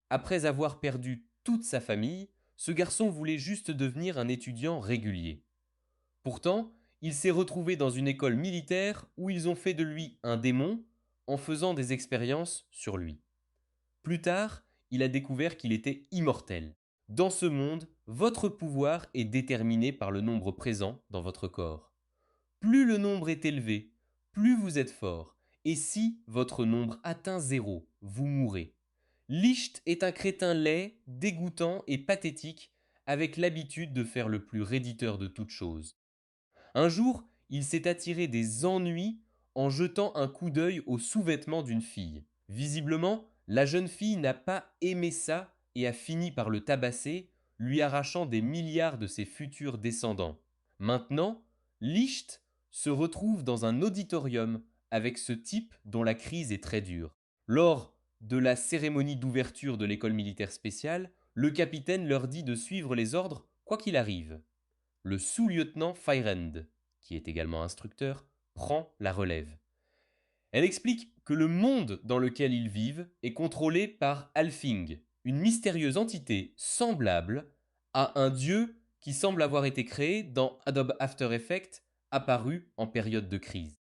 Après avoir perdu toute sa famille, ce garçon voulait juste devenir un étudiant régulier. Pourtant, il s'est retrouvé dans une école militaire où ils ont fait de lui un démon en faisant des expériences sur lui. Plus tard, il a découvert qu'il était immortel. Dans ce monde, votre pouvoir est déterminé par le nombre présent dans votre corps. Plus le nombre est élevé, plus vous êtes fort, et si votre nombre atteint zéro, vous mourrez. Licht est un crétin laid, dégoûtant et pathétique, avec l'habitude de faire le plus réditeur de toutes choses. Un jour, il s'est attiré des ennuis en jetant un coup d'œil aux sous-vêtements d'une fille. Visiblement, la jeune fille n'a pas aimé ça et a fini par le tabasser, lui arrachant des milliards de ses futurs descendants. Maintenant, Licht se retrouve dans un auditorium avec ce type dont la crise est très dure. Lors de la cérémonie d'ouverture de l'école militaire spéciale, le capitaine leur dit de suivre les ordres quoi qu'il arrive. Le sous-lieutenant Feirend, qui est également instructeur, prend la relève. Elle explique que le monde dans lequel ils vivent est contrôlé par Alfing, une mystérieuse entité semblable à un dieu qui semble avoir été créé dans Adobe After Effects, apparu en période de crise.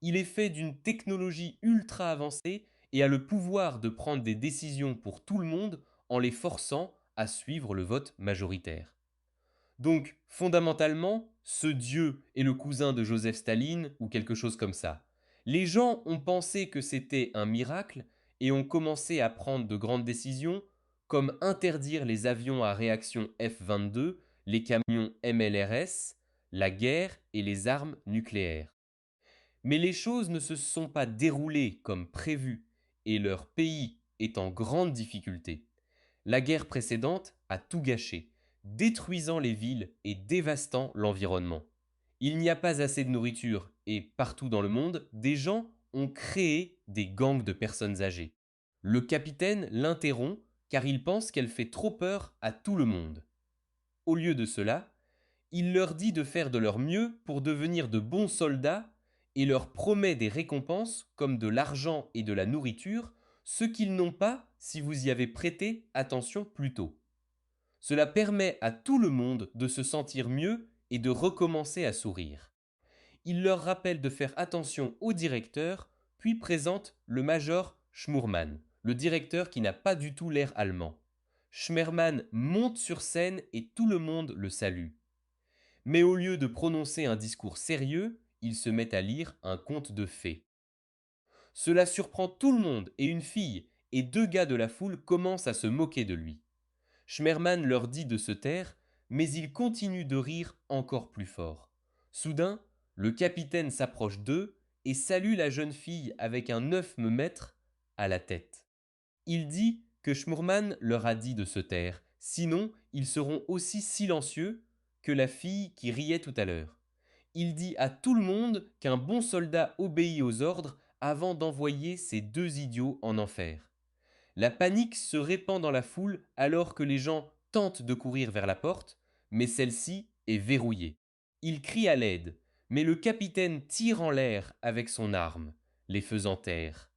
Il est fait d'une technologie ultra avancée et a le pouvoir de prendre des décisions pour tout le monde en les forçant à suivre le vote majoritaire. Donc, fondamentalement, ce dieu est le cousin de Joseph Staline ou quelque chose comme ça. Les gens ont pensé que c'était un miracle et ont commencé à prendre de grandes décisions, comme interdire les avions à réaction F-22, les camions MLRS, la guerre et les armes nucléaires. Mais les choses ne se sont pas déroulées comme prévu et leur pays est en grande difficulté. La guerre précédente a tout gâché, détruisant les villes et dévastant l'environnement. Il n'y a pas assez de nourriture et partout dans le monde, des gens ont créé des gangs de personnes âgées. Le capitaine l'interrompt car il pense qu'elle fait trop peur à tout le monde. Au lieu de cela, il leur dit de faire de leur mieux pour devenir de bons soldats et leur promet des récompenses comme de l'argent et de la nourriture, ce qu'ils n'ont pas si vous y avez prêté attention plus tôt. Cela permet à tout le monde de se sentir mieux et de recommencer à sourire. Il leur rappelle de faire attention au directeur, puis présente le major Schmurmann, le directeur qui n'a pas du tout l'air allemand. Schmermann monte sur scène et tout le monde le salue. Mais au lieu de prononcer un discours sérieux, il se met à lire un conte de fées. Cela surprend tout le monde et une fille et deux gars de la foule commencent à se moquer de lui. Schmermann leur dit de se taire, mais ils continuent de rire encore plus fort. Soudain, le capitaine s'approche d'eux et salue la jeune fille avec un œuf me mettre à la tête. Il dit que Schmurmann leur a dit de se taire, sinon ils seront aussi silencieux que la fille qui riait tout à l'heure. Il dit à tout le monde qu'un bon soldat obéit aux ordres avant d'envoyer ces deux idiots en enfer. La panique se répand dans la foule alors que les gens tentent de courir vers la porte, mais celle-ci est verrouillée. Ils crient à l'aide, mais le capitaine tire en l'air avec son arme, les faisant taire.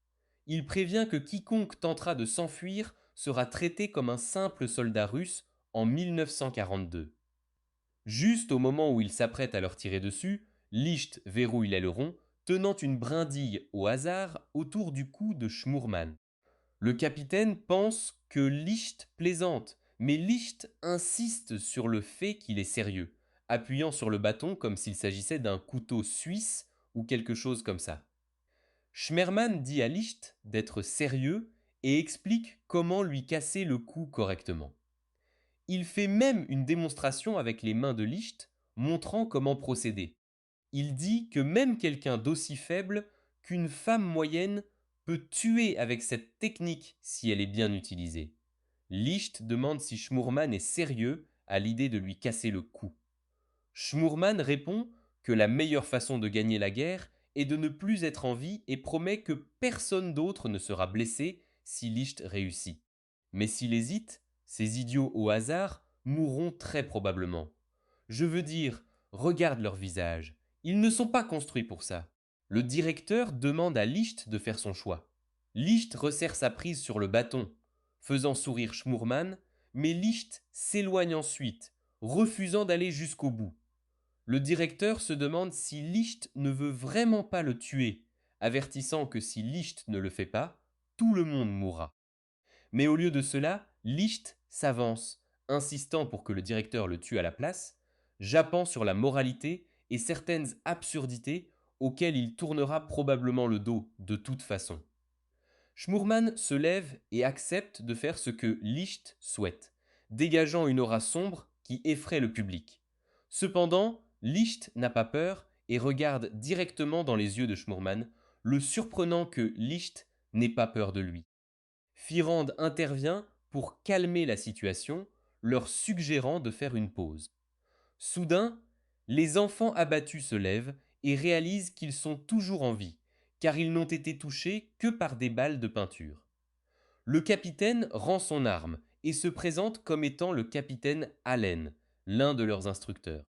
Il prévient que quiconque tentera de s'enfuir sera traité comme un simple soldat russe en 1942. Juste au moment où il s'apprête à leur tirer dessus, Licht verrouille l'aileron, tenant une brindille au hasard autour du cou de Schmurmann. Le capitaine pense que Licht plaisante, mais Licht insiste sur le fait qu'il est sérieux, appuyant sur le bâton comme s'il s'agissait d'un couteau suisse ou quelque chose comme ça. Schmermann dit à Licht d'être sérieux et explique comment lui casser le cou correctement. Il fait même une démonstration avec les mains de Licht, montrant comment procéder. Il dit que même quelqu'un d'aussi faible qu'une femme moyenne peut tuer avec cette technique si elle est bien utilisée. Licht demande si Schmurmann est sérieux à l'idée de lui casser le cou. Schmurmann répond que la meilleure façon de gagner la guerre est de ne plus être en vie et promet que personne d'autre ne sera blessé si Licht réussit. Mais s'il hésite, ces idiots au hasard mourront très probablement. Je veux dire, regarde leur visage. Ils ne sont pas construits pour ça. Le directeur demande à Licht de faire son choix. Licht resserre sa prise sur le bâton. faisant sourire Schmourman, mais Licht s'éloigne ensuite, refusant d'aller jusqu'au bout. Le directeur se demande si Licht ne veut vraiment pas le tuer, avertissant que si Licht ne le fait pas, tout le monde mourra. Mais au lieu de cela, Licht s'avance, insistant pour que le directeur le tue à la place, jappant sur la moralité et certaines absurdités auxquelles il tournera probablement le dos de toute façon. Schmourman se lève et accepte de faire ce que Licht souhaite, dégageant une aura sombre qui effraie le public. Cependant, Licht n'a pas peur et regarde directement dans les yeux de Schmourman, le surprenant que Licht n'ait pas peur de lui. Firand intervient pour calmer la situation, leur suggérant de faire une pause. Soudain, les enfants abattus se lèvent et réalisent qu'ils sont toujours en vie, car ils n'ont été touchés que par des balles de peinture. Le capitaine rend son arme et se présente comme étant le capitaine Allen, l'un de leurs instructeurs.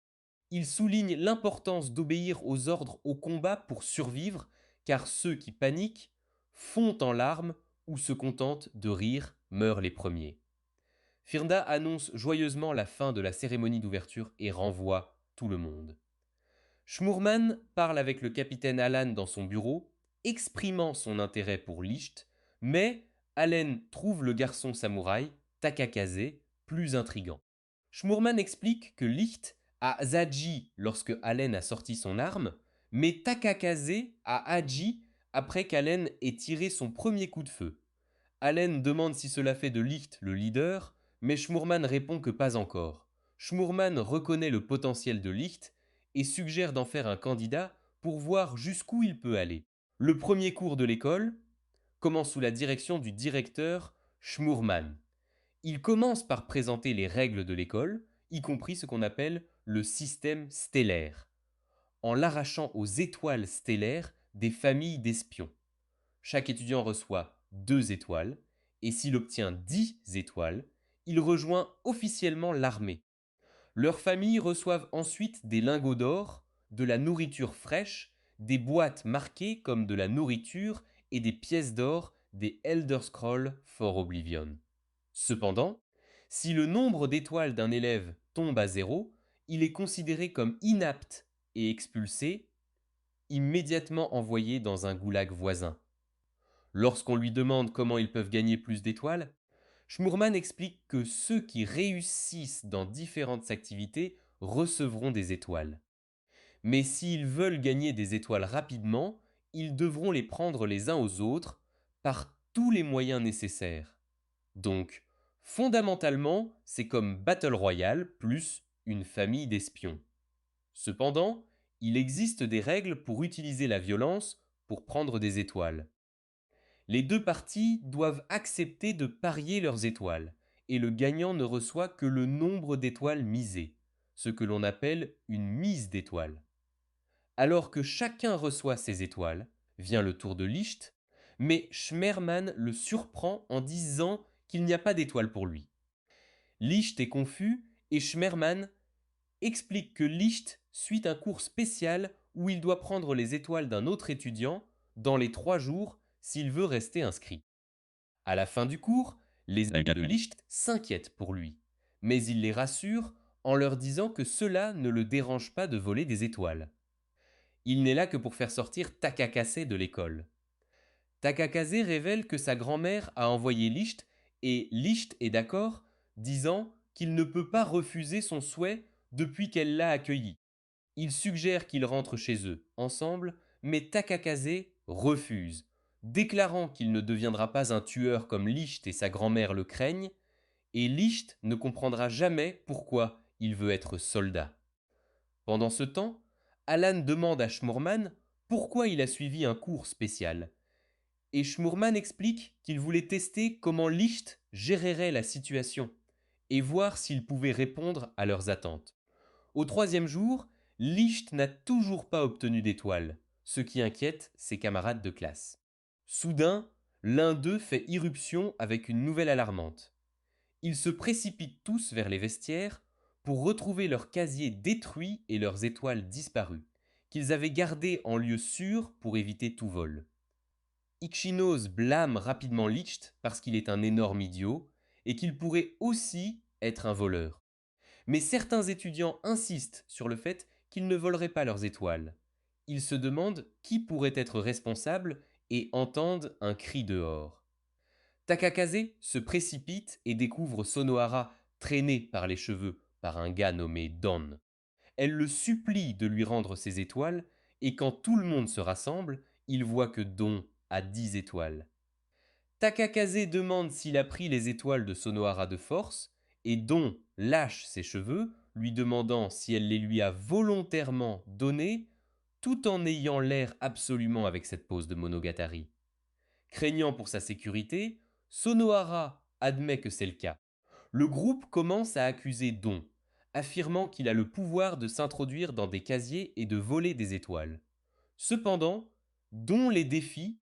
Il souligne l'importance d'obéir aux ordres au combat pour survivre, car ceux qui paniquent, fondent en larmes ou se contentent de rire meurent les premiers. Firnda annonce joyeusement la fin de la cérémonie d'ouverture et renvoie tout le monde. Schmourman parle avec le capitaine Allan dans son bureau, exprimant son intérêt pour Licht, mais Allen trouve le garçon samouraï, Takakaze, plus intrigant. Schmourman explique que Licht a Zaji lorsque Allen a sorti son arme, mais Takakaze a agi après qu'Allen ait tiré son premier coup de feu. Allen demande si cela fait de Licht le leader, mais Schmourman répond que pas encore. Schmourman reconnaît le potentiel de Licht et suggère d'en faire un candidat pour voir jusqu'où il peut aller. Le premier cours de l'école commence sous la direction du directeur Schmourman. Il commence par présenter les règles de l'école, y compris ce qu'on appelle le système stellaire, en l'arrachant aux étoiles stellaires des familles d'espions. Chaque étudiant reçoit 2 étoiles, et s'il obtient 10 étoiles, il rejoint officiellement l'armée. Leurs familles reçoivent ensuite des lingots d'or, de la nourriture fraîche, des boîtes marquées comme de la nourriture et des pièces d'or des Elder Scrolls for Oblivion. Cependant, si le nombre d'étoiles d'un élève tombe à 0, il est considéré comme inapte et expulsé, immédiatement envoyé dans un goulag voisin. Lorsqu'on lui demande comment ils peuvent gagner plus d'étoiles, Schmourman explique que ceux qui réussissent dans différentes activités recevront des étoiles. Mais s'ils veulent gagner des étoiles rapidement, ils devront les prendre les uns aux autres par tous les moyens nécessaires. Donc, fondamentalement, c'est comme Battle Royale plus une famille d'espions. Cependant, il existe des règles pour utiliser la violence pour prendre des étoiles. Les 2 parties doivent accepter de parier leurs étoiles, et le gagnant ne reçoit que le nombre d'étoiles misées, ce que l'on appelle une mise d'étoiles. Alors que chacun reçoit ses étoiles, vient le tour de Licht, mais Schmerman le surprend en disant qu'il n'y a pas d'étoiles pour lui. Licht est confus et Schmerman explique que Licht suit un cours spécial où il doit prendre les étoiles d'un autre étudiant dans les 3 jours s'il veut rester inscrit. À la fin du cours, les amis de Licht s'inquiètent pour lui, mais il les rassure en leur disant que cela ne le dérange pas de voler des étoiles. Il n'est là que pour faire sortir Takakase de l'école. Takakaze révèle que sa grand-mère a envoyé Licht et Licht est d'accord, disant qu'il ne peut pas refuser son souhait depuis qu'elle l'a accueilli. Il suggère qu'ils rentrent chez eux ensemble, mais Takakaze refuse, déclarant qu'il ne deviendra pas un tueur comme Licht et sa grand-mère le craignent, et Licht ne comprendra jamais pourquoi il veut être soldat. Pendant ce temps, Alan demande à Schmourman pourquoi il a suivi un cours spécial, et Schmourman explique qu'il voulait tester comment Licht gérerait la situation et voir s'il pouvait répondre à leurs attentes. Au 3e jour, Licht n'a toujours pas obtenu d'étoile, ce qui inquiète ses camarades de classe. Soudain, l'un d'eux fait irruption avec une nouvelle alarmante. Ils se précipitent tous vers les vestiaires pour retrouver leurs casiers détruits et leurs étoiles disparues, qu'ils avaient gardées en lieu sûr pour éviter tout vol. Ichinoz blâme rapidement Licht parce qu'il est un énorme idiot et qu'il pourrait aussi être un voleur. Mais certains étudiants insistent sur le fait qu'ils ne voleraient pas leurs étoiles. Ils se demandent qui pourrait être responsable et entendent un cri dehors. Takakaze se précipite et découvre Sonohara traîné par les cheveux par un gars nommé Don. Elle le supplie de lui rendre ses étoiles, et quand tout le monde se rassemble, il voit que Don a 10 étoiles. Takakaze demande s'il a pris les étoiles de Sonohara de force, et Don lâche ses cheveux, lui demandant si elle les lui a volontairement donnés, tout en ayant l'air absolument avec cette pose de Monogatari. Craignant pour sa sécurité, Sonohara admet que c'est le cas. Le groupe commence à accuser Don, affirmant qu'il a le pouvoir de s'introduire dans des casiers et de voler des étoiles. Cependant, Don les défie,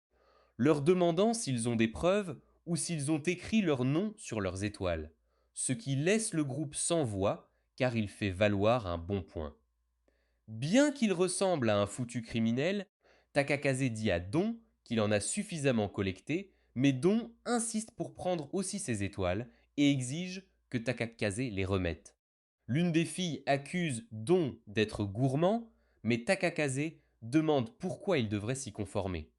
leur demandant s'ils ont des preuves ou s'ils ont écrit leur nom sur leurs étoiles, ce qui laisse le groupe sans voix car il fait valoir un bon point. Bien qu'il ressemble à un foutu criminel, Takakaze dit à Don qu'il en a suffisamment collecté, mais Don insiste pour prendre aussi ses étoiles et exige que Takakaze les remette. L'une des filles accuse Don d'être gourmand, mais Takakaze demande pourquoi il devrait s'y conformer.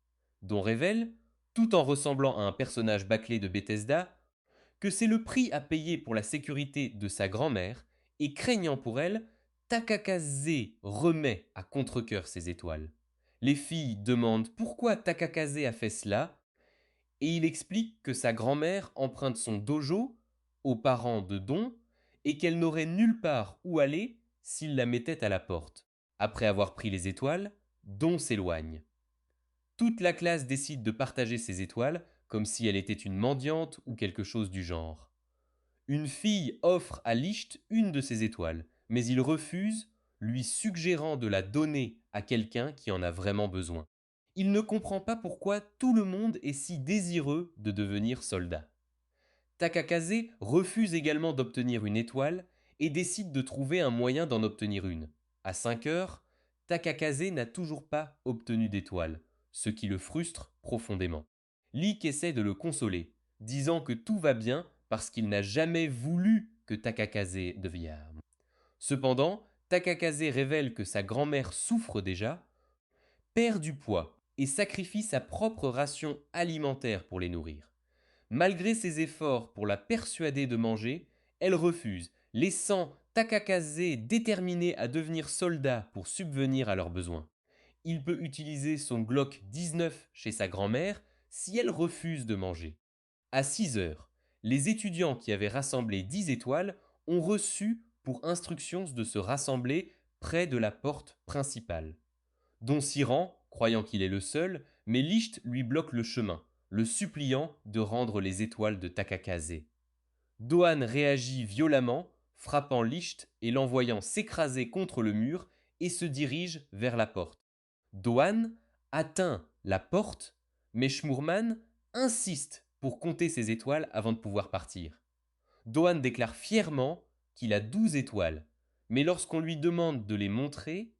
Don révèle, tout en ressemblant à un personnage bâclé de Bethesda, que c'est le prix à payer pour la sécurité de sa grand-mère, et craignant pour elle, Takakaze remet à contre-cœur ses étoiles. Les filles demandent pourquoi Takakaze a fait cela, et il explique que sa grand-mère emprunte son dojo aux parents de Don et qu'elle n'aurait nulle part où aller s'il la mettait à la porte. Après avoir pris les étoiles, Don s'éloigne. Toute la classe décide de partager ses étoiles comme si elle était une mendiante ou quelque chose du genre. Une fille offre à Licht une de ses étoiles, mais il refuse, lui suggérant de la donner à quelqu'un qui en a vraiment besoin. Il ne comprend pas pourquoi tout le monde est si désireux de devenir soldat. Takakaze refuse également d'obtenir une étoile et décide de trouver un moyen d'en obtenir une. À 5 heures, Takakaze n'a toujours pas obtenu d'étoile, ce qui le frustre profondément. Lik essaie de le consoler, disant que tout va bien parce qu'il n'a jamais voulu que Takakaze devienne. Cependant, Takakaze révèle que sa grand-mère souffre déjà, perd du poids et sacrifie sa propre ration alimentaire pour les nourrir. Malgré ses efforts pour la persuader de manger, elle refuse, laissant Takakaze déterminé à devenir soldat pour subvenir à leurs besoins. Il peut utiliser son Glock 19 chez sa grand-mère si elle refuse de manger. À 6 heures, les étudiants qui avaient rassemblé 10 étoiles ont reçu pour instructions de se rassembler près de la porte principale. Don s'y rend, croyant qu'il est le seul, mais Licht lui bloque le chemin, le suppliant de rendre les étoiles de Takakaze. Doan réagit violemment, frappant Licht et l'envoyant s'écraser contre le mur et se dirige vers la porte. Doan atteint la porte, mais Schmurman insiste pour compter ses étoiles avant de pouvoir partir. Doan déclare fièrement qu'il a 12 étoiles, mais lorsqu'on lui demande de les montrer,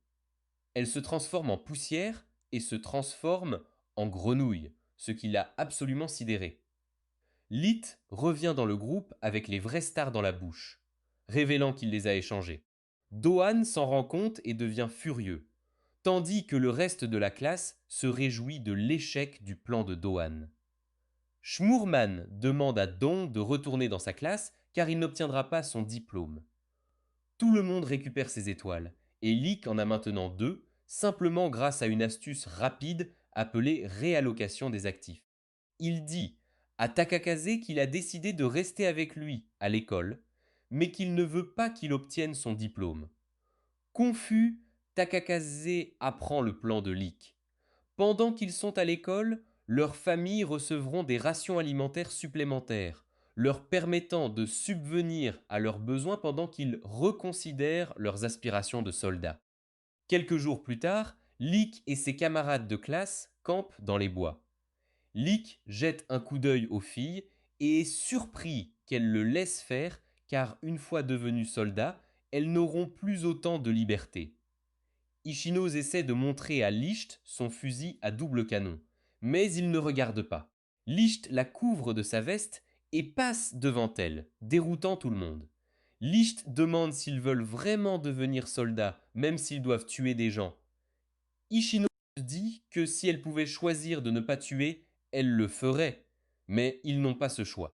elle se transforme en poussière et se transforme en grenouille, ce qui l'a absolument sidéré. Lit revient dans le groupe avec les vraies stars dans la bouche, révélant qu'il les a échangées. Doan s'en rend compte et devient furieux, tandis que le reste de la classe se réjouit de l'échec du plan de Doan. Schmurman demande à Don de retourner dans sa classe car il n'obtiendra pas son diplôme. Tout le monde récupère ses étoiles, et Lick en a maintenant 2, simplement grâce à une astuce rapide appelée réallocation des actifs. Il dit à Takakaze qu'il a décidé de rester avec lui à l'école, mais qu'il ne veut pas qu'il obtienne son diplôme. Confus, Takakaze apprend le plan de Lick. Pendant qu'ils sont à l'école, leurs familles recevront des rations alimentaires supplémentaires, leur permettant de subvenir à leurs besoins pendant qu'ils reconsidèrent leurs aspirations de soldats. Quelques jours plus tard, Lick et ses camarades de classe campent dans les bois. Lick jette un coup d'œil aux filles et est surpris qu'elles le laissent faire car une fois devenus soldats, elles n'auront plus autant de liberté. Ichinoz essaie de montrer à Licht son fusil à double canon, mais il ne regarde pas. Licht la couvre de sa veste et passe devant elle, déroutant tout le monde. Licht demande s'ils veulent vraiment devenir soldats, même s'ils doivent tuer des gens. Ishino dit que si elle pouvait choisir de ne pas tuer, elle le ferait, mais ils n'ont pas ce choix.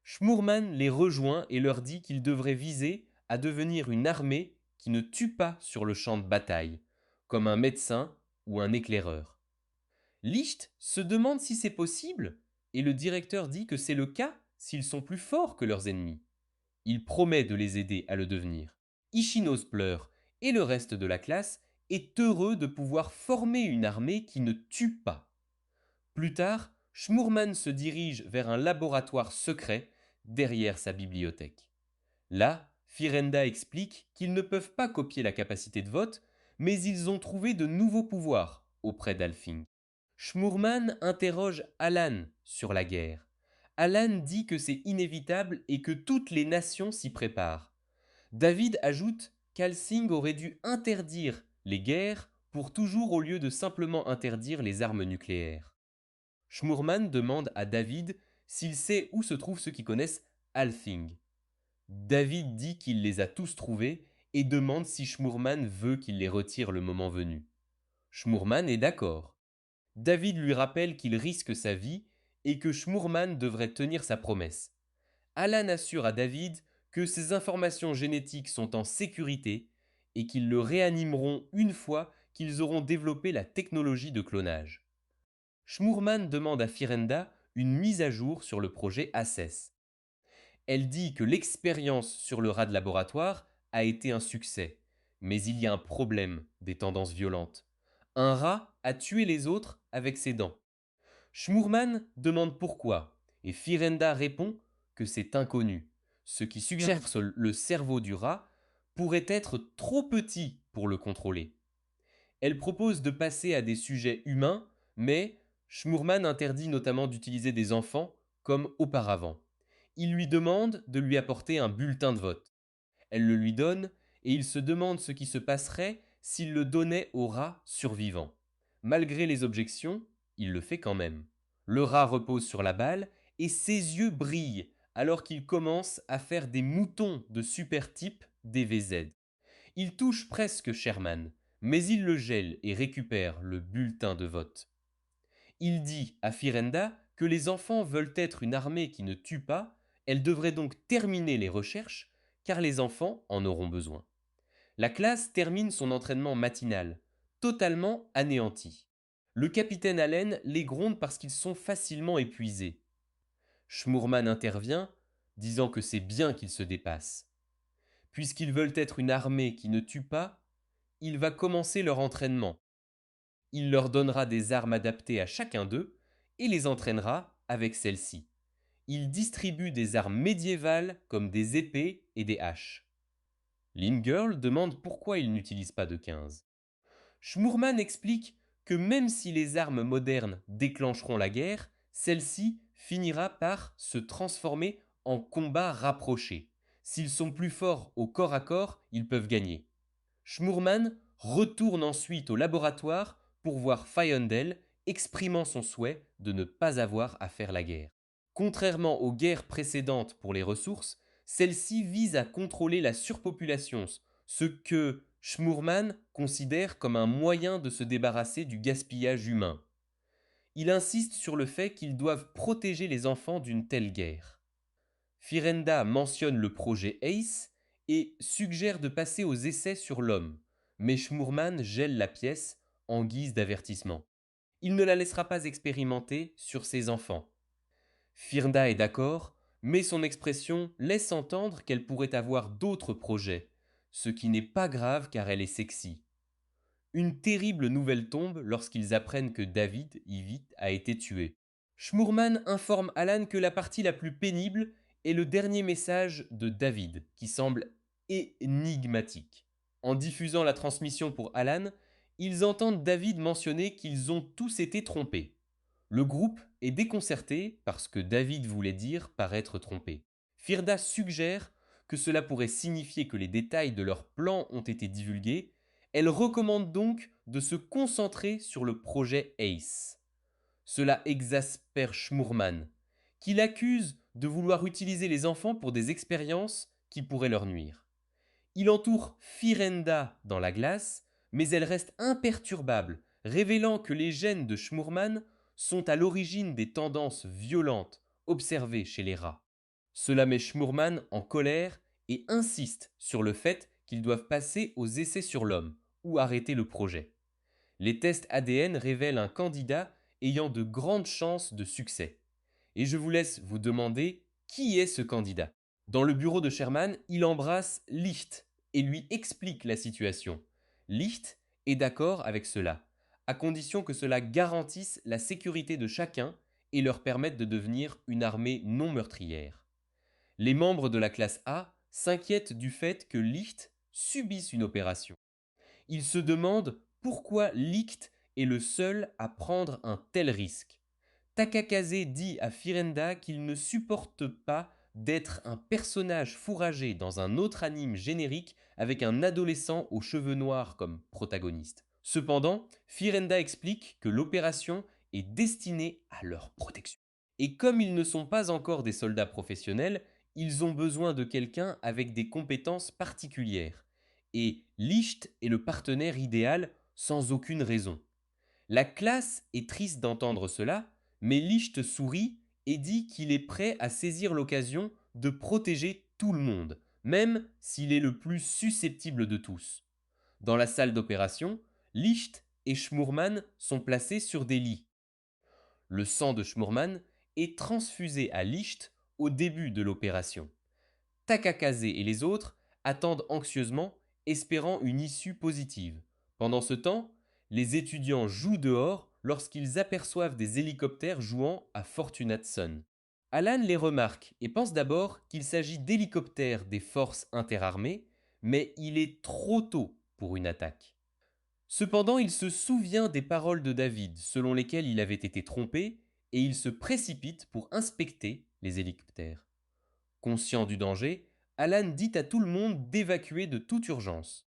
Schmoorman les rejoint et leur dit qu'ils devraient viser à devenir une armée qui ne tue pas sur le champ de bataille, comme un médecin ou un éclaireur. Licht se demande si c'est possible, et le directeur dit que c'est le cas s'ils sont plus forts que leurs ennemis. Il promet de les aider à le devenir. Ishinos pleure, et le reste de la classe est heureux de pouvoir former une armée qui ne tue pas. Plus tard, Schmoorman se dirige vers un laboratoire secret derrière sa bibliothèque. Là, Firenda explique qu'ils ne peuvent pas copier la capacité de vote, mais ils ont trouvé de nouveaux pouvoirs auprès d'Alfing. Schmoorman interroge Alan sur la guerre. Alan dit que c'est inévitable et que toutes les nations s'y préparent. David ajoute qu'Alsing aurait dû interdire les guerres pour toujours au lieu de simplement interdire les armes nucléaires. Schmoorman demande à David s'il sait où se trouvent ceux qui connaissent Althing. David dit qu'il les a tous trouvés et demande si Schmoorman veut qu'il les retire le moment venu. Schmoorman est d'accord. David lui rappelle qu'il risque sa vie et que Schmoorman devrait tenir sa promesse. Alan assure à David que ses informations génétiques sont en sécurité et qu'ils le réanimeront une fois qu'ils auront développé la technologie de clonage. Schmoorman demande à Firenda une mise à jour sur le projet ACES. Elle dit que l'expérience sur le rat de laboratoire a été un succès, mais il y a un problème des tendances violentes. Un rat a tué les autres avec ses dents. Schmoorman demande pourquoi, et Firenda répond que c'est inconnu, ce qui suggère que le cerveau du rat pourrait être trop petit pour le contrôler. Elle propose de passer à des sujets humains, mais Schmoorman interdit notamment d'utiliser des enfants comme auparavant. Il lui demande de lui apporter un bulletin de vote. Elle le lui donne et il se demande ce qui se passerait s'il le donnait au rat survivant. Malgré les objections, il le fait quand même. Le rat repose sur la balle et ses yeux brillent alors qu'il commence à faire des moutons de super type DVZ. Il touche presque Sherman, mais il le gèle et récupère le bulletin de vote. Il dit à Firenda que les enfants veulent être une armée qui ne tue pas, elle devrait donc terminer les recherches, car les enfants en auront besoin. La classe termine son entraînement matinal, totalement anéanti. Le capitaine Allen les gronde parce qu'ils sont facilement épuisés. Schmoorman intervient, disant que c'est bien qu'ils se dépassent. Puisqu'ils veulent être une armée qui ne tue pas, il va commencer leur entraînement. Il leur donnera des armes adaptées à chacun d'eux et les entraînera avec celles-ci. Il distribue des armes médiévales comme des épées et des haches. Lingirl demande pourquoi il n'utilise pas de 15. Schmoorman explique que même si les armes modernes déclencheront la guerre, celle-ci finira par se transformer en combat rapproché. S'ils sont plus forts au corps à corps, ils peuvent gagner. Schmoorman retourne ensuite au laboratoire pour voir Fyondell exprimant son souhait de ne pas avoir à faire la guerre. Contrairement aux guerres précédentes pour les ressources, celle-ci vise à contrôler la surpopulation, ce que Schmoorman considère comme un moyen de se débarrasser du gaspillage humain. Il insiste sur le fait qu'ils doivent protéger les enfants d'une telle guerre. Firenda mentionne le projet ACE et suggère de passer aux essais sur l'homme, mais Schmoorman gèle la pièce en guise d'avertissement. Il ne la laissera pas expérimenter sur ses enfants. Firenda est d'accord, mais son expression laisse entendre qu'elle pourrait avoir d'autres projets, ce qui n'est pas grave car elle est sexy. Une terrible nouvelle tombe lorsqu'ils apprennent que David, Ivite, a été tué. Schmoorman informe Alan que la partie la plus pénible est le dernier message de David, qui semble énigmatique. En diffusant la transmission pour Alan, ils entendent David mentionner qu'ils ont tous été trompés. Le groupe est déconcerté par ce que David voulait dire par être trompé. Firda suggère que cela pourrait signifier que les détails de leur plan ont été divulgués. Elle recommande donc de se concentrer sur le projet ACE. Cela exaspère Schmoorman, qui l'accuse de vouloir utiliser les enfants pour des expériences qui pourraient leur nuire. Il entoure Firenda dans la glace, mais elle reste imperturbable, révélant que les gènes de Schmoorman sont à l'origine des tendances violentes observées chez les rats. Cela met Schmoorman en colère et insiste sur le fait qu'ils doivent passer aux essais sur l'homme ou arrêter le projet. Les tests ADN révèlent un candidat ayant de grandes chances de succès. Et je vous laisse vous demander qui est ce candidat. Dans le bureau de Sherman, il embrasse Licht et lui explique la situation. Licht est d'accord avec cela, à condition que cela garantisse la sécurité de chacun et leur permette de devenir une armée non meurtrière. Les membres de la classe A s'inquiètent du fait que Licht subisse une opération. Ils se demandent pourquoi Licht est le seul à prendre un tel risque. Takakaze dit à Firenda qu'il ne supporte pas d'être un personnage fourragé dans un autre anime générique avec un adolescent aux cheveux noirs comme protagoniste. Cependant, Firenda explique que l'opération est destinée à leur protection. Et comme ils ne sont pas encore des soldats professionnels, ils ont besoin de quelqu'un avec des compétences particulières. Et Licht est le partenaire idéal sans aucune raison. La classe est triste d'entendre cela, mais Licht sourit et dit qu'il est prêt à saisir l'occasion de protéger tout le monde, même s'il est le plus susceptible de tous. Dans la salle d'opération, Licht et Schmoorman sont placés sur des lits. Le sang de Schmoorman est transfusé à Licht au début de l'opération. Takakaze et les autres attendent anxieusement, espérant une issue positive. Pendant ce temps, les étudiants jouent dehors lorsqu'ils aperçoivent des hélicoptères jouant à Fortunate Son. Alan les remarque et pense d'abord qu'il s'agit d'hélicoptères des forces interarmées, mais il est trop tôt pour une attaque. Cependant, il se souvient des paroles de David selon lesquelles il avait été trompé et il se précipite pour inspecter les hélicoptères. Conscient du danger, Alan dit à tout le monde d'évacuer de toute urgence.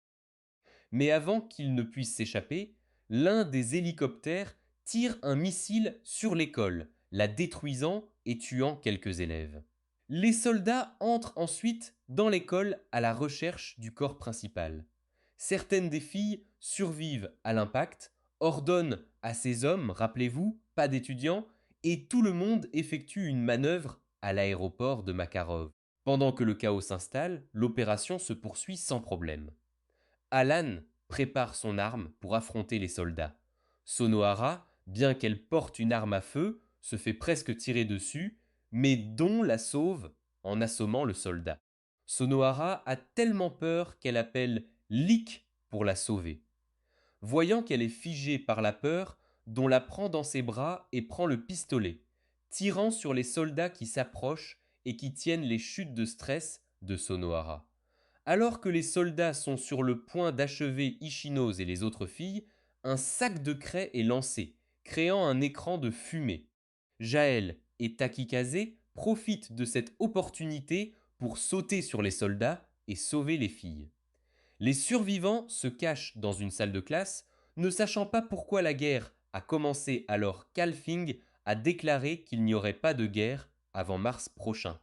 Mais avant qu'il ne puisse s'échapper, l'un des hélicoptères tire un missile sur l'école, la détruisant et tuant quelques élèves. Les soldats entrent ensuite dans l'école à la recherche du corps principal. Certaines des filles survivent à l'impact, ordonnent à ces hommes, rappelez-vous, pas d'étudiants, et tout le monde effectue une manœuvre à l'aéroport de Makarov. Pendant que le chaos s'installe, l'opération se poursuit sans problème. Alan prépare son arme pour affronter les soldats. Sonohara, bien qu'elle porte une arme à feu, se fait presque tirer dessus, mais Don la sauve en assommant le soldat. Sonohara a tellement peur qu'elle appelle Lick pour la sauver. Voyant qu'elle est figée par la peur, Don la prend dans ses bras et prend le pistolet, tirant sur les soldats qui s'approchent et qui tiennent les chutes de stress de Sonohara. Alors que les soldats sont sur le point d'achever Ichinose et les autres filles, un sac de craie est lancé, créant un écran de fumée. Jaël et Takikaze profitent de cette opportunité pour sauter sur les soldats et sauver les filles. Les survivants se cachent dans une salle de classe, ne sachant pas pourquoi la guerre a commencé alors qu'Alfing a déclaré qu'il n'y aurait pas de guerre avant mars prochain.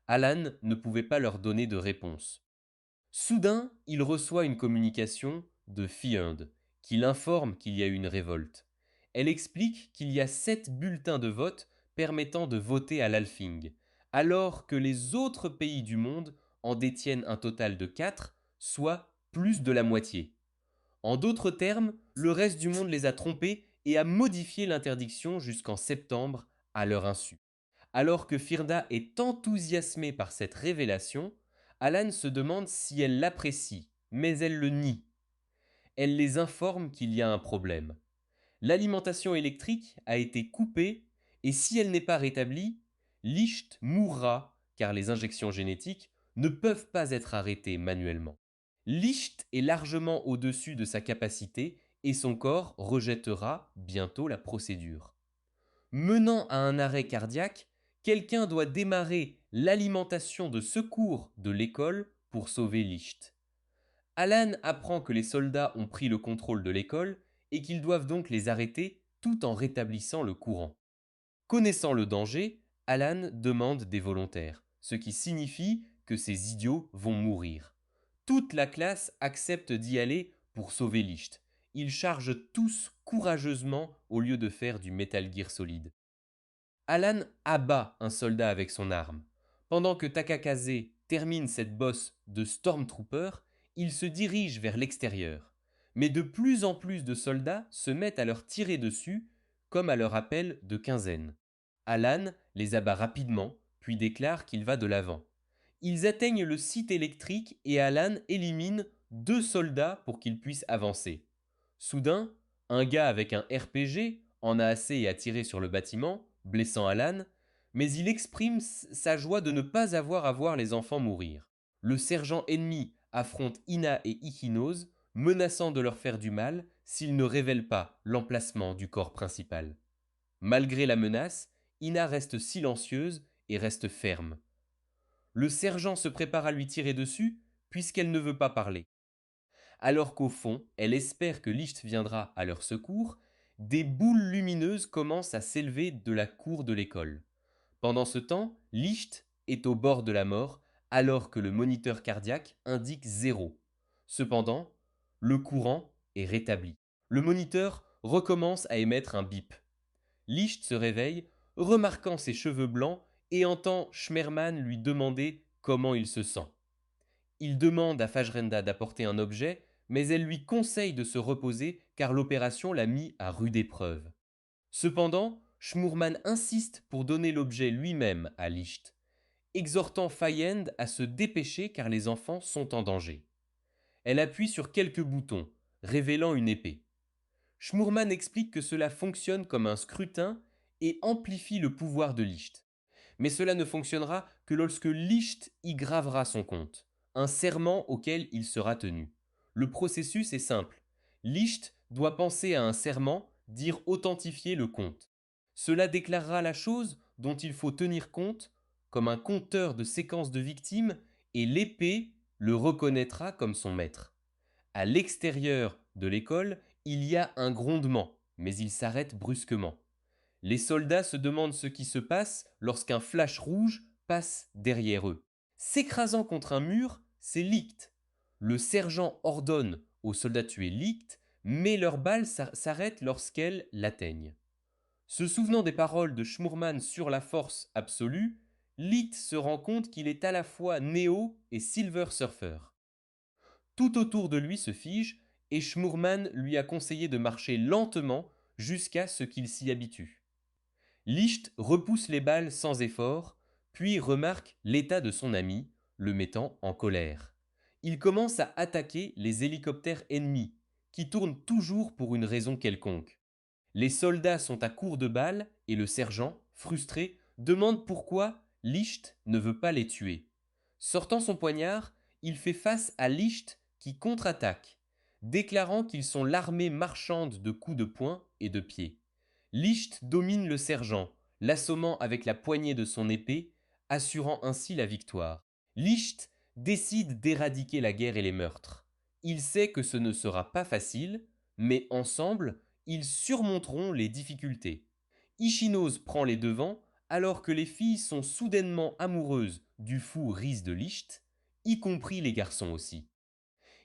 Alan ne pouvait pas leur donner de réponse. Soudain, il reçoit une communication de Fiend, qui l'informe qu'il y a eu une révolte. Elle explique qu'il y a 7 bulletins de vote permettant de voter à l'Alfing, alors que les autres pays du monde en détiennent un total de 4, soit plus de la moitié. En d'autres termes, le reste du monde les a trompés et a modifié l'interdiction jusqu'en septembre à leur insu. Alors que Firda est enthousiasmée par cette révélation, Alan se demande si elle l'apprécie, mais elle le nie. Elle les informe qu'il y a un problème. L'alimentation électrique a été coupée et si elle n'est pas rétablie, Licht mourra car les injections génétiques ne peuvent pas être arrêtées manuellement. Licht est largement au-dessus de sa capacité et son corps rejettera bientôt la procédure. Menant à un arrêt cardiaque, quelqu'un doit démarrer l'alimentation de secours de l'école pour sauver Licht. Alan apprend que les soldats ont pris le contrôle de l'école et qu'ils doivent donc les arrêter tout en rétablissant le courant. Connaissant le danger, Alan demande des volontaires, ce qui signifie que ces idiots vont mourir. Toute la classe accepte d'y aller pour sauver Licht. Ils chargent tous courageusement au lieu de faire du Metal Gear Solid. Alan abat un soldat avec son arme. Pendant que Takakaze termine cette bosse de Stormtrooper, il se dirige vers l'extérieur. Mais de plus en plus de soldats se mettent à leur tirer dessus, comme à leur appel de quinzaine. Alan les abat rapidement, puis déclare qu'il va de l'avant. Ils atteignent le site électrique et Alan élimine 2 soldats pour qu'ils puissent avancer. Soudain, un gars avec un RPG en a assez à tirer sur le bâtiment, blessant Alan, mais il exprime sa joie de ne pas avoir à voir les enfants mourir. Le sergent ennemi affronte Ina et Ichinoz, menaçant de leur faire du mal s'ils ne révèlent pas l'emplacement du corps principal. Malgré la menace, Ina reste silencieuse et reste ferme. Le sergent se prépare à lui tirer dessus, puisqu'elle ne veut pas parler. Alors qu'au fond, elle espère que Licht viendra à leur secours, des boules lumineuses commencent à s'élever de la cour de l'école. Pendant ce temps, Licht est au bord de la mort, alors que le moniteur cardiaque indique 0. Cependant, le courant est rétabli. Le moniteur recommence à émettre un bip. Licht se réveille, remarquant ses cheveux blancs, et entend Schmerman lui demander comment il se sent. Il demande à Fajrenda d'apporter un objet, mais elle lui conseille de se reposer car l'opération l'a mis à rude épreuve. Cependant, Schmurman insiste pour donner l'objet lui-même à Licht, exhortant Fayend à se dépêcher car les enfants sont en danger. Elle appuie sur quelques boutons, révélant une épée. Schmurman explique que cela fonctionne comme un scrutin et amplifie le pouvoir de Licht. Mais cela ne fonctionnera que lorsque Licht y gravera son compte, un serment auquel il sera tenu. Le processus est simple. Licht doit penser à un serment, dire authentifier le compte. Cela déclarera la chose dont il faut tenir compte comme un compteur de séquences de victimes et l'épée le reconnaîtra comme son maître. À l'extérieur de l'école, il y a un grondement, mais il s'arrête brusquement. Les soldats se demandent ce qui se passe lorsqu'un flash rouge passe derrière eux. S'écrasant contre un mur, c'est Licht. Le sergent ordonne aux soldats tués Licht, mais leurs balles s'arrêtent lorsqu'elles l'atteignent. Se souvenant des paroles de Schmurman sur la force absolue, Licht se rend compte qu'il est à la fois Neo et Silver Surfer. Tout autour de lui se fige et Schmurman lui a conseillé de marcher lentement jusqu'à ce qu'il s'y habitue. Licht repousse les balles sans effort, puis remarque l'état de son ami, le mettant en colère. Il commence à attaquer les hélicoptères ennemis, qui tournent toujours pour une raison quelconque. Les soldats sont à court de balles et le sergent, frustré, demande pourquoi Licht ne veut pas les tuer. Sortant son poignard, il fait face à Licht qui contre-attaque, déclarant qu'ils sont l'armée marchande de coups de poing et de pied. Licht domine le sergent, l'assommant avec la poignée de son épée, assurant ainsi la victoire. Licht décide d'éradiquer la guerre et les meurtres. Il sait que ce ne sera pas facile, mais ensemble, ils surmonteront les difficultés. Ichinoz prend les devants alors que les filles sont soudainement amoureuses du fou Rhys de Licht, y compris les garçons aussi.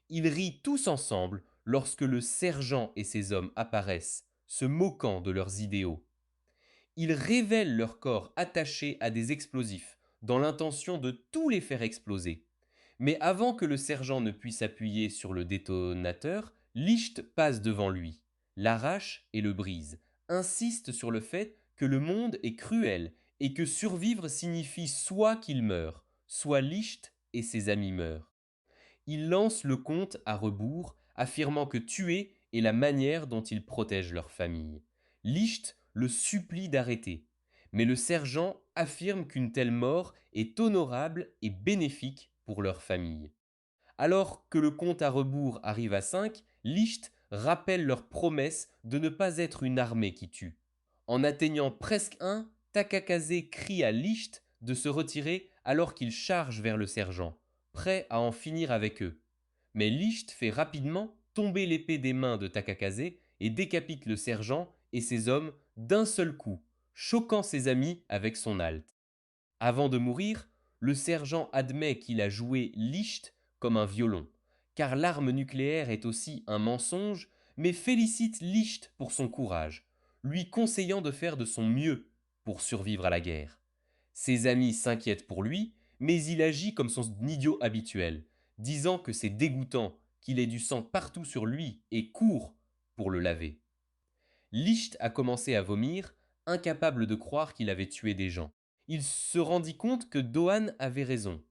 Ils rient tous ensemble lorsque le sergent et ses hommes apparaissent, se moquant de leurs idéaux. Ils révèlent leur corps attachés à des explosifs, dans l'intention de tous les faire exploser. Mais avant que le sergent ne puisse appuyer sur le détonateur, Licht passe devant lui, l'arrache et le brise, insiste sur le fait que le monde est cruel et que survivre signifie soit qu'il meurt, soit Licht et ses amis meurent. Il lance le compte à rebours, affirmant que tuer est la manière dont ils protègent leur famille. Licht le supplie d'arrêter, mais le sergent affirme qu'une telle mort est honorable et bénéfique pour leur famille. Alors que le compte à rebours arrive à 5, Licht rappelle leur promesse de ne pas être une armée qui tue. En atteignant presque 1, Takakaze crie à Licht de se retirer alors qu'il charge vers le sergent, prêt à en finir avec eux. Mais Licht fait rapidement tomber l'épée des mains de Takakaze et décapite le sergent et ses hommes d'un seul coup, choquant ses amis avec son halte. Avant de mourir, le sergent admet qu'il a joué Licht comme un violon, car l'arme nucléaire est aussi un mensonge, mais félicite Licht pour son courage, lui conseillant de faire de son mieux pour survivre à la guerre. Ses amis s'inquiètent pour lui, mais il agit comme son idiot habituel, disant que c'est dégoûtant, qu'il ait du sang partout sur lui et court pour le laver. Licht a commencé à vomir, incapable de croire qu'il avait tué des gens. Il se rendit compte que Dohan avait raison.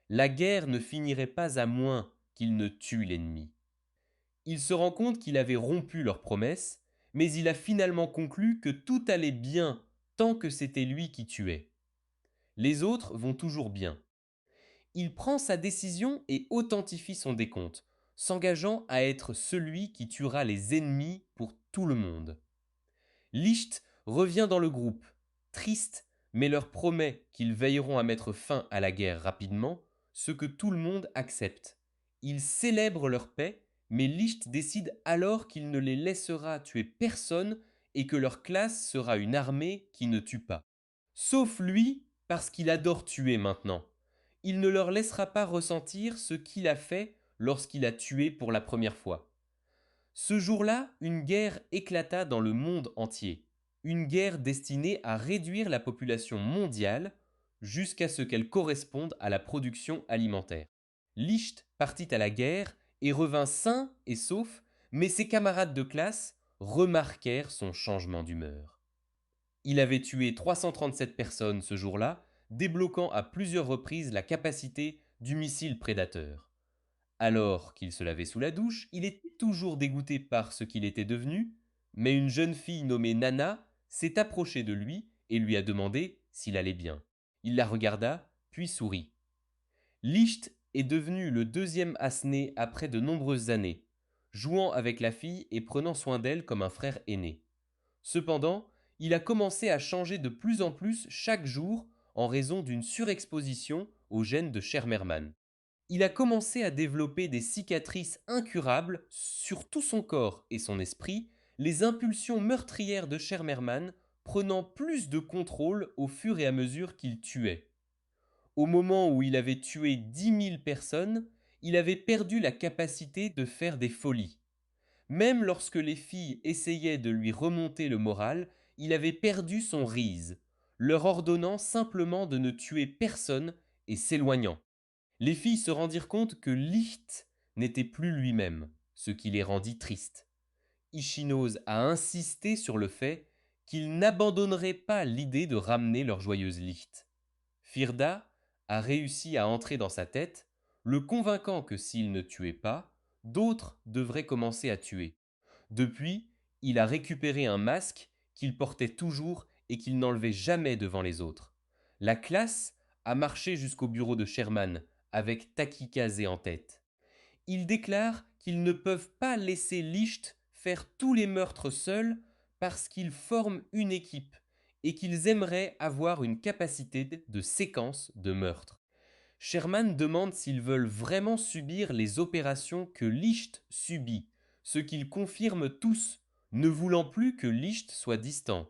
La guerre ne finirait pas à moins qu'il ne tue l'ennemi. Il se rend compte qu'il avait rompu leur promesse, mais il a finalement conclu que tout allait bien tant que c'était lui qui tuait. Les autres vont toujours bien. Il prend sa décision et authentifie son décompte, s'engageant à être celui qui tuera les ennemis pour tout le monde. Licht revient dans le groupe, triste, mais leur promet qu'ils veilleront à mettre fin à la guerre rapidement, ce que tout le monde accepte. Ils célèbrent leur paix, mais Licht décide alors qu'il ne les laissera tuer personne et que leur classe sera une armée qui ne tue pas. Sauf lui, parce qu'il adore tuer maintenant. Il ne leur laissera pas ressentir ce qu'il a fait lorsqu'il a tué pour la première fois. Ce jour-là, une guerre éclata dans le monde entier. Une guerre destinée à réduire la population mondiale jusqu'à ce qu'elle corresponde à la production alimentaire. Licht partit à la guerre et revint sain et sauf, mais ses camarades de classe remarquèrent son changement d'humeur. Il avait tué 337 personnes ce jour-là, débloquant à plusieurs reprises la capacité du missile prédateur. Alors qu'il se lavait sous la douche, il était toujours dégoûté par ce qu'il était devenu, mais une jeune fille nommée Nana s'est approchée de lui et lui a demandé s'il allait bien. Il la regarda, puis sourit. Licht est devenu le deuxième Asné après de nombreuses années, jouant avec la fille et prenant soin d'elle comme un frère aîné. Cependant, il a commencé à changer de plus en plus chaque jour en raison d'une surexposition aux gènes de Shermerman. Il a commencé à développer des cicatrices incurables sur tout son corps et son esprit, les impulsions meurtrières de Shermerman prenant plus de contrôle au fur et à mesure qu'il tuait. Au moment où il avait tué 10 000 personnes, il avait perdu la capacité de faire des folies. Même lorsque les filles essayaient de lui remonter le moral, il avait perdu son rise, leur ordonnant simplement de ne tuer personne et s'éloignant. Les filles se rendirent compte que Licht n'était plus lui-même, ce qui les rendit tristes. Ichinose a insisté sur le fait qu'il n'abandonnerait pas l'idée de ramener leur joyeuse Licht. Firda a réussi à entrer dans sa tête, le convainquant que s'il ne tuait pas, d'autres devraient commencer à tuer. Depuis, il a récupéré un masque qu'il portait toujours et qu'il n'enlevait jamais devant les autres. La classe a marché jusqu'au bureau de Sherman avec Takikaze en tête. Ils déclarent qu'ils ne peuvent pas laisser Licht faire tous les meurtres seuls parce qu'ils forment une équipe et qu'ils aimeraient avoir une capacité de séquence de meurtres. Sherman demande s'ils veulent vraiment subir les opérations que Licht subit, ce qu'ils confirment tous, ne voulant plus que Licht soit distant.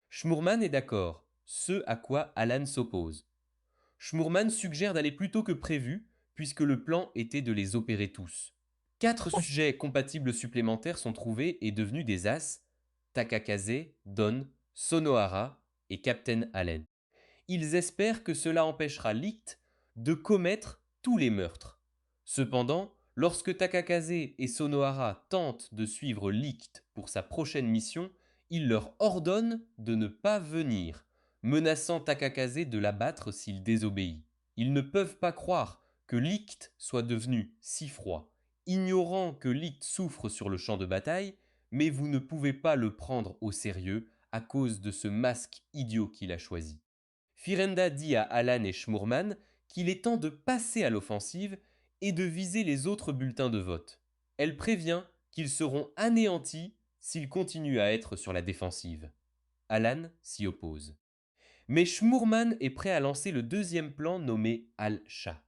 Schmurman est d'accord, ce à quoi Alan s'oppose. Schmurman suggère d'aller plus tôt que prévu, puisque le plan était de les opérer tous. 4 sujets compatibles supplémentaires sont trouvés et devenus des as, Takakaze, Don, Sonohara et Captain Allen. Ils espèrent que cela empêchera Licht de commettre tous les meurtres. Cependant, lorsque Takakaze et Sonohara tentent de suivre Licht pour sa prochaine mission, il leur ordonne de ne pas venir, menaçant Takakaze de l'abattre s'il désobéit. Ils ne peuvent pas croire que Licht soit devenu si froid, ignorant que Licht souffre sur le champ de bataille, mais vous ne pouvez pas le prendre au sérieux à cause de ce masque idiot qu'il a choisi. Firenda dit à Alan et Schmurman qu'il est temps de passer à l'offensive et de viser les autres bulletins de vote. Elle prévient qu'ils seront anéantis s'ils continuent à être sur la défensive. Alan s'y oppose. Mais Schmurman est prêt à lancer le deuxième plan nommé Al-Shah.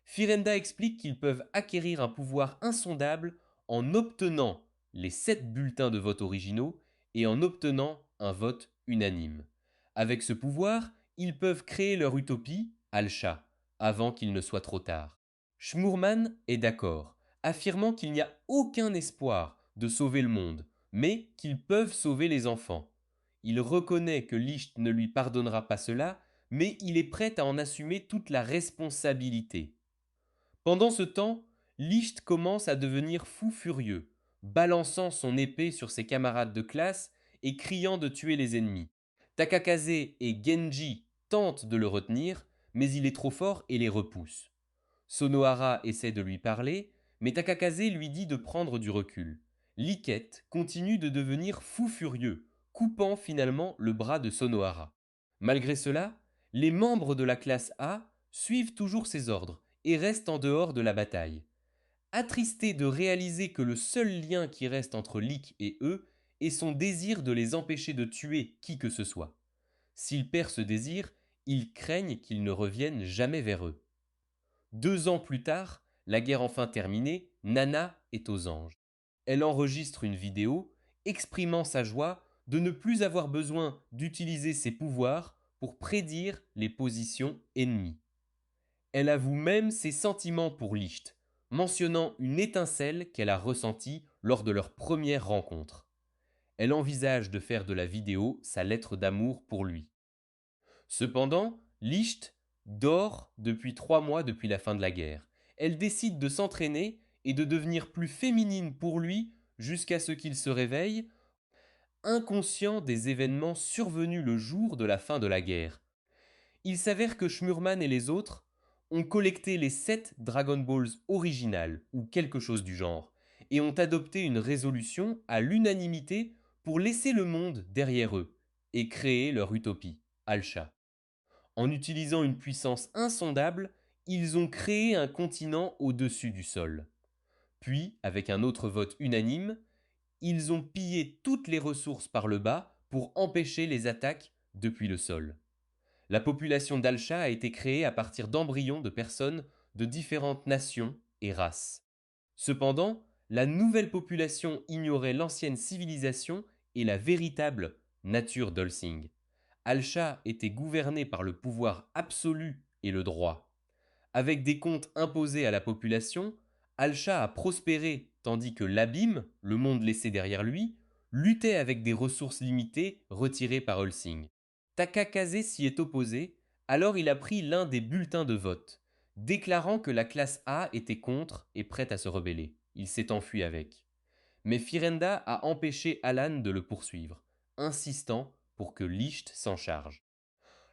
Firenda explique qu'ils peuvent acquérir un pouvoir insondable en obtenant les 7 bulletins de vote originaux et en obtenant un vote unanime. Avec ce pouvoir, ils peuvent créer leur utopie, Al-Sha, avant qu'il ne soit trop tard. Schmourman est d'accord, affirmant qu'il n'y a aucun espoir de sauver le monde, mais qu'ils peuvent sauver les enfants. Il reconnaît que Licht ne lui pardonnera pas cela, mais il est prêt à en assumer toute la responsabilité. Pendant ce temps, Licht commence à devenir fou furieux, balançant son épée sur ses camarades de classe et criant de tuer les ennemis. Takakaze et Genji tentent de le retenir, mais il est trop fort et les repousse. Sonohara essaie de lui parler, mais Takakaze lui dit de prendre du recul. Liket continue de devenir fou furieux, coupant finalement le bras de Sonohara. Malgré cela, les membres de la classe A suivent toujours ses ordres et restent en dehors de la bataille. Attristé de réaliser que le seul lien qui reste entre Lick et eux est son désir de les empêcher de tuer qui que ce soit. S'il perd ce désir, ils craignent qu'ils ne reviennent jamais vers eux. 2 ans plus tard, la guerre enfin terminée, Nana est aux anges. Elle enregistre une vidéo exprimant sa joie de ne plus avoir besoin d'utiliser ses pouvoirs pour prédire les positions ennemies. Elle avoue même ses sentiments pour Licht, mentionnant une étincelle qu'elle a ressentie lors de leur première rencontre. Elle envisage de faire de la vidéo sa lettre d'amour pour lui. Cependant, Licht dort depuis 3 mois depuis la fin de la guerre. Elle décide de s'entraîner et de devenir plus féminine pour lui jusqu'à ce qu'il se réveille, inconscient des événements survenus le jour de la fin de la guerre. Il s'avère que Schmurman et les autres ont collecté les 7 Dragon Balls originales, ou quelque chose du genre, et ont adopté une résolution à l'unanimité pour laisser le monde derrière eux et créer leur utopie, Alcha. En utilisant une puissance insondable, ils ont créé un continent au-dessus du sol. Puis, avec un autre vote unanime, ils ont pillé toutes les ressources par le bas pour empêcher les attaques depuis le sol. La population d'Alcha a été créée à partir d'embryons de personnes de différentes nations et races. Cependant, la nouvelle population ignorait l'ancienne civilisation et la véritable nature d'Olsing. Alcha était gouverné par le pouvoir absolu et le droit. Avec des comptes imposés à la population, Alcha a prospéré tandis que l'abîme, le monde laissé derrière lui, luttait avec des ressources limitées retirées par Olsing. Takakaze s'y est opposé, alors il a pris l'un des bulletins de vote, déclarant que la classe A était contre et prête à se rebeller. Il s'est enfui avec. Mais Firenda a empêché Alan de le poursuivre, insistant pour que Licht s'en charge.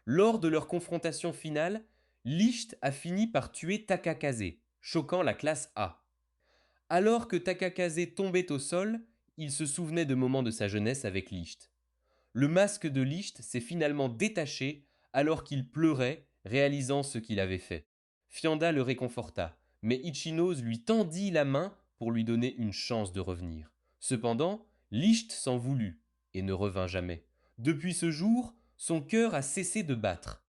Lors de leur confrontation finale, Licht a fini par tuer Takakaze, choquant la classe A. Alors que Takakaze tombait au sol, il se souvenait de moments de sa jeunesse avec Licht. Le masque de Licht s'est finalement détaché alors qu'il pleurait, réalisant ce qu'il avait fait. Fianda le réconforta, mais Ichinoz lui tendit la main pour lui donner une chance de revenir. Cependant, Licht s'en voulut et ne revint jamais. Depuis ce jour, son cœur a cessé de battre.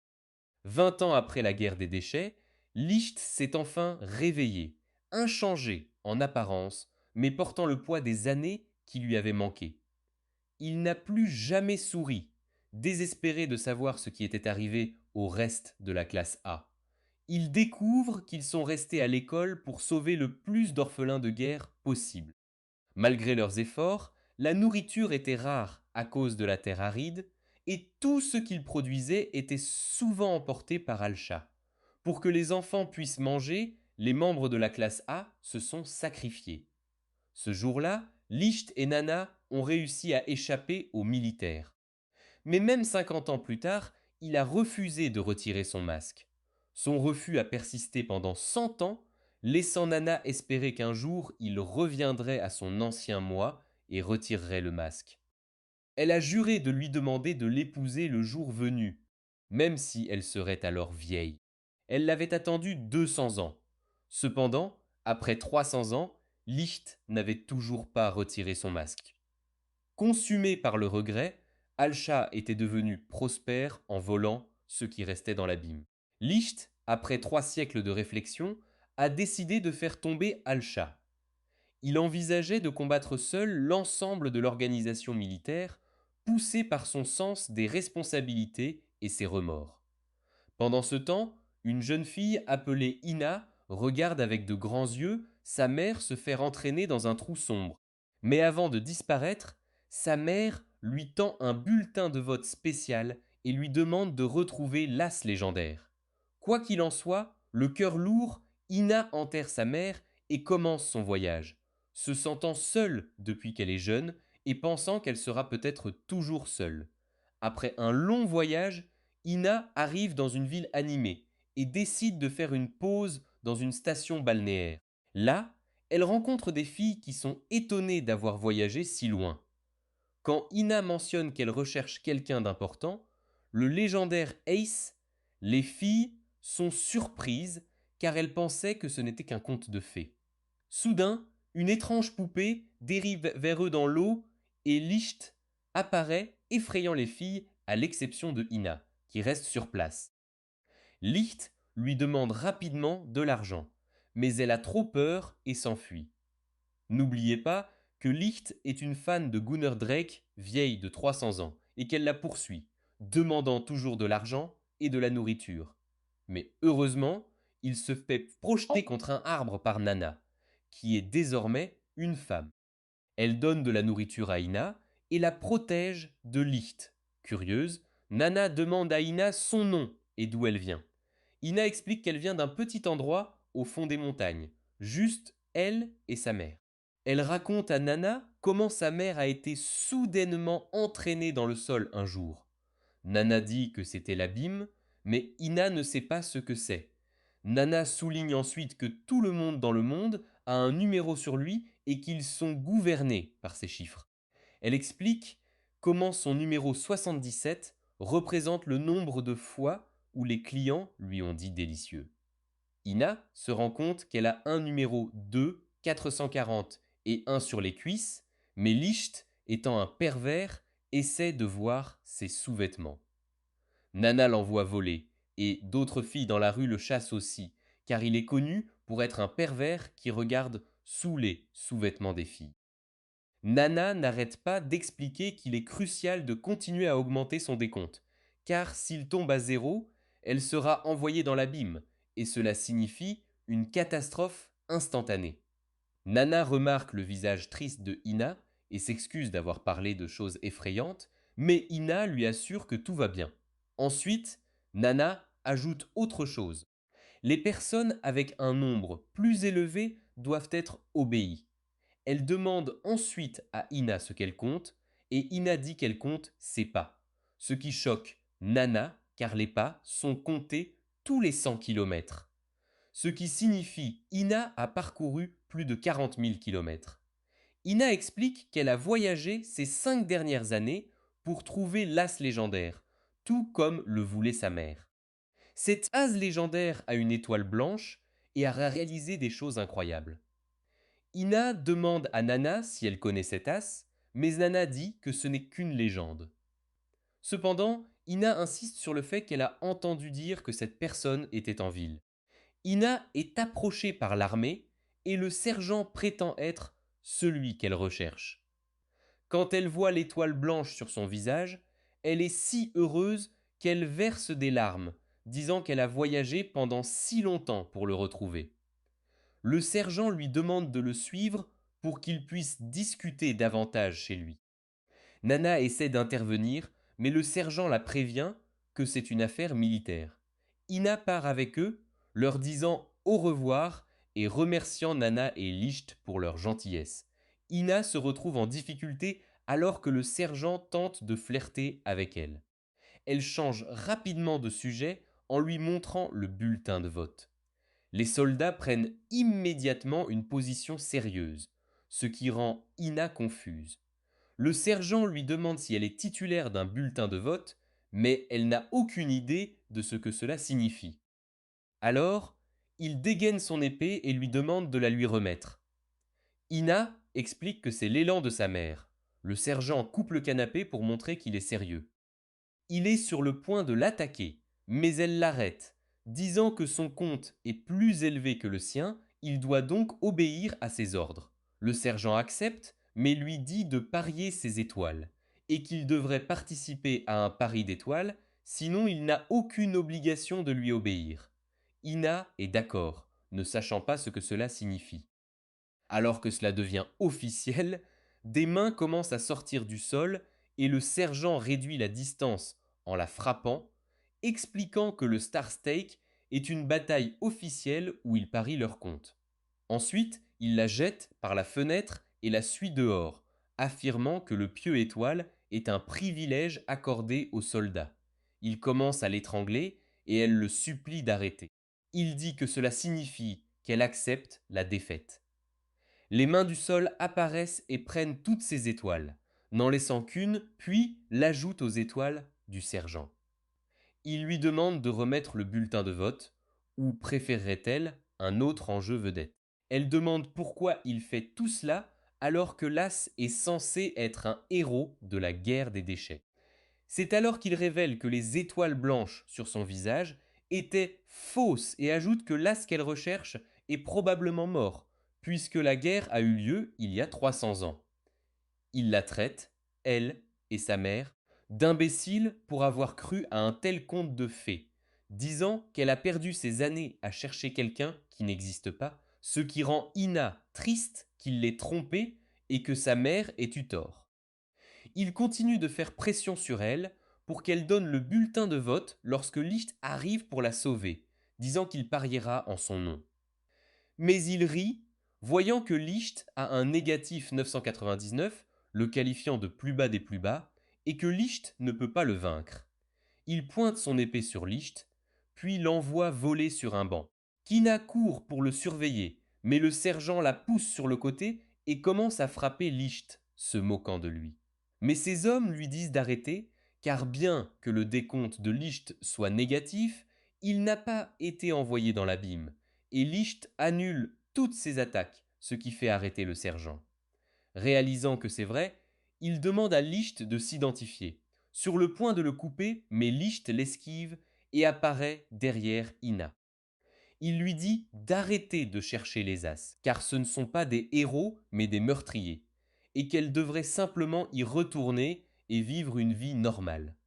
20 ans après la guerre des déchets, Licht s'est enfin réveillé, inchangé en apparence, mais portant le poids des années qui lui avaient manqué. Il n'a plus jamais souri, désespéré de savoir ce qui était arrivé au reste de la classe A. Il découvre qu'ils sont restés à l'école pour sauver le plus d'orphelins de guerre possible. Malgré leurs efforts, la nourriture était rare à cause de la terre aride, et tout ce qu'ils produisaient était souvent emporté par Alcha. Pour que les enfants puissent manger, les membres de la classe A se sont sacrifiés. Ce jour-là, Licht et Nana ont réussi à échapper aux militaires. Mais même 50 ans plus tard, il a refusé de retirer son masque. Son refus a persisté pendant 100 ans, laissant Nana espérer qu'un jour il reviendrait à son ancien moi et retirerait le masque. Elle a juré de lui demander de l'épouser le jour venu, même si elle serait alors vieille. Elle l'avait attendu 200 ans. Cependant, après 300 ans, Licht n'avait toujours pas retiré son masque. Consumé par le regret, Alcha était devenu prospère en volant ce qui restait dans l'abîme. Licht, après 3 siècles de réflexion, a décidé de faire tomber Alcha. Il envisageait de combattre seul l'ensemble de l'organisation militaire, poussé par son sens des responsabilités et ses remords. Pendant ce temps, une jeune fille appelée Ina regarde avec de grands yeux sa mère se faire entraîner dans un trou sombre. Mais avant de disparaître, sa mère lui tend un bulletin de vote spécial et lui demande de retrouver l'as légendaire. Quoi qu'il en soit, le cœur lourd, Ina enterre sa mère et commence son voyage, se sentant seule depuis qu'elle est jeune et pensant qu'elle sera peut-être toujours seule. Après un long voyage, Ina arrive dans une ville animée et décide de faire une pause dans une station balnéaire. Là, elle rencontre des filles qui sont étonnées d'avoir voyagé si loin. Quand Ina mentionne qu'elle recherche quelqu'un d'important, le légendaire Ace, les filles sont surprises car elles pensaient que ce n'était qu'un conte de fées. Soudain, une étrange poupée dérive vers eux dans l'eau et Licht apparaît, effrayant les filles à l'exception de Ina, qui reste sur place. Licht lui demande rapidement de l'argent, mais elle a trop peur et s'enfuit. N'oubliez pas que Licht est une fan de Gunnar Drake, vieille de 300 ans, et qu'elle la poursuit, demandant toujours de l'argent et de la nourriture. Mais heureusement, il se fait projeter contre un arbre par Nana, qui est désormais une femme. Elle donne de la nourriture à Ina et la protège de Licht. Curieuse, Nana demande à Ina son nom et d'où elle vient. Ina explique qu'elle vient d'un petit endroit au fond des montagnes, juste elle et sa mère. Elle raconte à Nana comment sa mère a été soudainement entraînée dans le sol un jour. Nana dit que c'était l'abîme, mais Ina ne sait pas ce que c'est. Nana souligne ensuite que tout le monde dans le monde a un numéro sur lui et qu'ils sont gouvernés par ces chiffres. Elle explique comment son numéro 77 représente le nombre de fois où les clients lui ont dit délicieux. Ina se rend compte qu'elle a un numéro 2, 440 et un sur les cuisses, mais Licht, étant un pervers, essaie de voir ses sous-vêtements. Nana l'envoie voler, et d'autres filles dans la rue le chassent aussi, car il est connu pour être un pervers qui regarde sous les sous-vêtements des filles. Nana n'arrête pas d'expliquer qu'il est crucial de continuer à augmenter son décompte, car s'il tombe à zéro, elle sera envoyée dans l'abîme, et cela signifie une catastrophe instantanée. Nana remarque le visage triste de Ina et s'excuse d'avoir parlé de choses effrayantes, mais Ina lui assure que tout va bien. Ensuite, Nana ajoute autre chose. Les personnes avec un nombre plus élevé doivent être obéies. Elle demande ensuite à Ina ce qu'elle compte, et Ina dit qu'elle compte ses pas, ce qui choque Nana car les pas sont comptés tous les 100 kilomètres, ce qui signifie Ina a parcouru plus de 40 000 kilomètres. Ina explique qu'elle a voyagé ces 5 dernières années pour trouver l'as légendaire, tout comme le voulait sa mère. Cet as légendaire a une étoile blanche et a réalisé des choses incroyables. Ina demande à Nana si elle connaît cet as, mais Nana dit que ce n'est qu'une légende. Cependant, Ina insiste sur le fait qu'elle a entendu dire que cette personne était en ville. Ina est approchée par l'armée et le sergent prétend être celui qu'elle recherche. Quand elle voit l'étoile blanche sur son visage, elle est si heureuse qu'elle verse des larmes, disant qu'elle a voyagé pendant si longtemps pour le retrouver. Le sergent lui demande de le suivre pour qu'il puisse discuter davantage chez lui. Nana essaie d'intervenir, mais le sergent la prévient que c'est une affaire militaire. Ina part avec eux, leur disant au revoir et remerciant Nana et Licht pour leur gentillesse. Ina se retrouve en difficulté alors que le sergent tente de flirter avec elle. Elle change rapidement de sujet en lui montrant le bulletin de vote. Les soldats prennent immédiatement une position sérieuse, ce qui rend Ina confuse. Le sergent lui demande si elle est titulaire d'un bulletin de vote, mais elle n'a aucune idée de ce que cela signifie. Alors, il dégaine son épée et lui demande de la lui remettre. Ina explique que c'est l'élan de sa mère. Le sergent coupe le canapé pour montrer qu'il est sérieux. Il est sur le point de l'attaquer, mais elle l'arrête, disant que son compte est plus élevé que le sien, il doit donc obéir à ses ordres. Le sergent accepte, mais lui dit de parier ses étoiles, et qu'il devrait participer à un pari d'étoiles, sinon il n'a aucune obligation de lui obéir. Ina est d'accord, ne sachant pas ce que cela signifie. Alors que cela devient officiel, des mains commencent à sortir du sol et le sergent réduit la distance en la frappant, expliquant que le Star Stake est une bataille officielle où ils parient leur compte. Ensuite, il la jette par la fenêtre et la suit dehors, affirmant que le pieu étoile est un privilège accordé aux soldats. Il commence à l'étrangler et elle le supplie d'arrêter. Il dit que cela signifie qu'elle accepte la défaite. Les mains du sol apparaissent et prennent toutes ces étoiles, n'en laissant qu'une, puis l'ajoutent aux étoiles du sergent. Il lui demande de remettre le bulletin de vote, ou préférerait-elle un autre enjeu vedette. Elle demande pourquoi il fait tout cela alors que l'as est censé être un héros de la guerre des déchets. C'est alors qu'il révèle que les étoiles blanches sur son visage étaient fausses et ajoute que l'as qu'elle recherche est probablement mort, puisque la guerre a eu lieu il y a 300 ans. Il la traite, elle et sa mère, d'imbécile pour avoir cru à un tel conte de fées, disant qu'elle a perdu ses années à chercher quelqu'un qui n'existe pas, ce qui rend Ina triste qu'il l'ait trompée et que sa mère ait eu tort. Il continue de faire pression sur elle pour qu'elle donne le bulletin de vote lorsque Licht arrive pour la sauver, disant qu'il pariera en son nom. Mais il rit, voyant que Licht a un négatif 999, le qualifiant de plus bas des plus bas, et que Licht ne peut pas le vaincre. Il pointe son épée sur Licht, puis l'envoie voler sur un banc. Kina court pour le surveiller, mais le sergent la pousse sur le côté et commence à frapper Licht, se moquant de lui. Mais ses hommes lui disent d'arrêter, car bien que le décompte de Licht soit négatif, il n'a pas été envoyé dans l'abîme, et Licht annule toutes ses attaques, ce qui fait arrêter le sergent. Réalisant que c'est vrai, il demande à Licht de s'identifier. Sur le point de le couper, mais Licht l'esquive et apparaît derrière Ina. Il lui dit d'arrêter de chercher les as, car ce ne sont pas des héros, mais des meurtriers, et qu'elle devrait simplement y retourner et vivre une vie normale.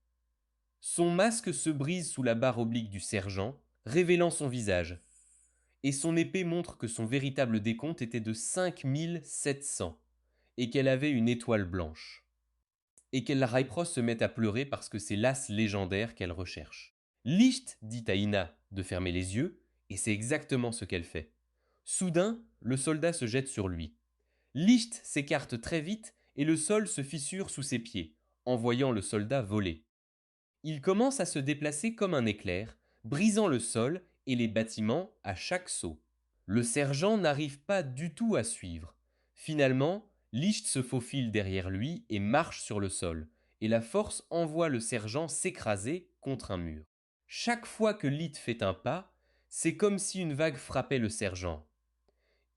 Son masque se brise sous la barre oblique du sergent, révélant son visage, et son épée montre que son véritable décompte était de 5700, et qu'elle avait une étoile blanche. Et qu'Ella Raipros se met à pleurer parce que c'est l'as légendaire qu'elle recherche. Licht dit à Ina de fermer les yeux, et c'est exactement ce qu'elle fait. Soudain, le soldat se jette sur lui. Licht s'écarte très vite et le sol se fissure sous ses pieds, envoyant le soldat voler. Il commence à se déplacer comme un éclair, brisant le sol et les bâtiments à chaque saut. Le sergent n'arrive pas du tout à suivre. Finalement, Licht se faufile derrière lui et marche sur le sol, et la force envoie le sergent s'écraser contre un mur. Chaque fois que Licht fait un pas, c'est comme si une vague frappait le sergent.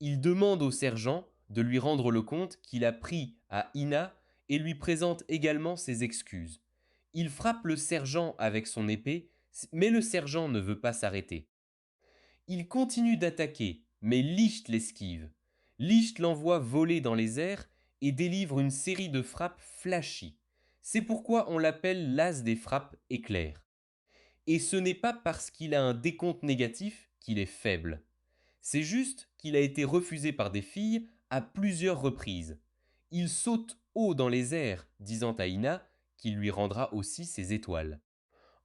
Il demande au sergent de lui rendre le compte qu'il a pris à Ina et lui présente également ses excuses. Il frappe le sergent avec son épée, mais le sergent ne veut pas s'arrêter. Il continue d'attaquer, mais Licht l'esquive. Licht l'envoie voler dans les airs et délivre une série de frappes flashy. C'est pourquoi on l'appelle l'as des frappes éclairs. Et ce n'est pas parce qu'il a un décompte négatif qu'il est faible. C'est juste qu'il a été refusé par des filles à plusieurs reprises. Il saute haut dans les airs, disant à Ina qu'il lui rendra aussi ses étoiles.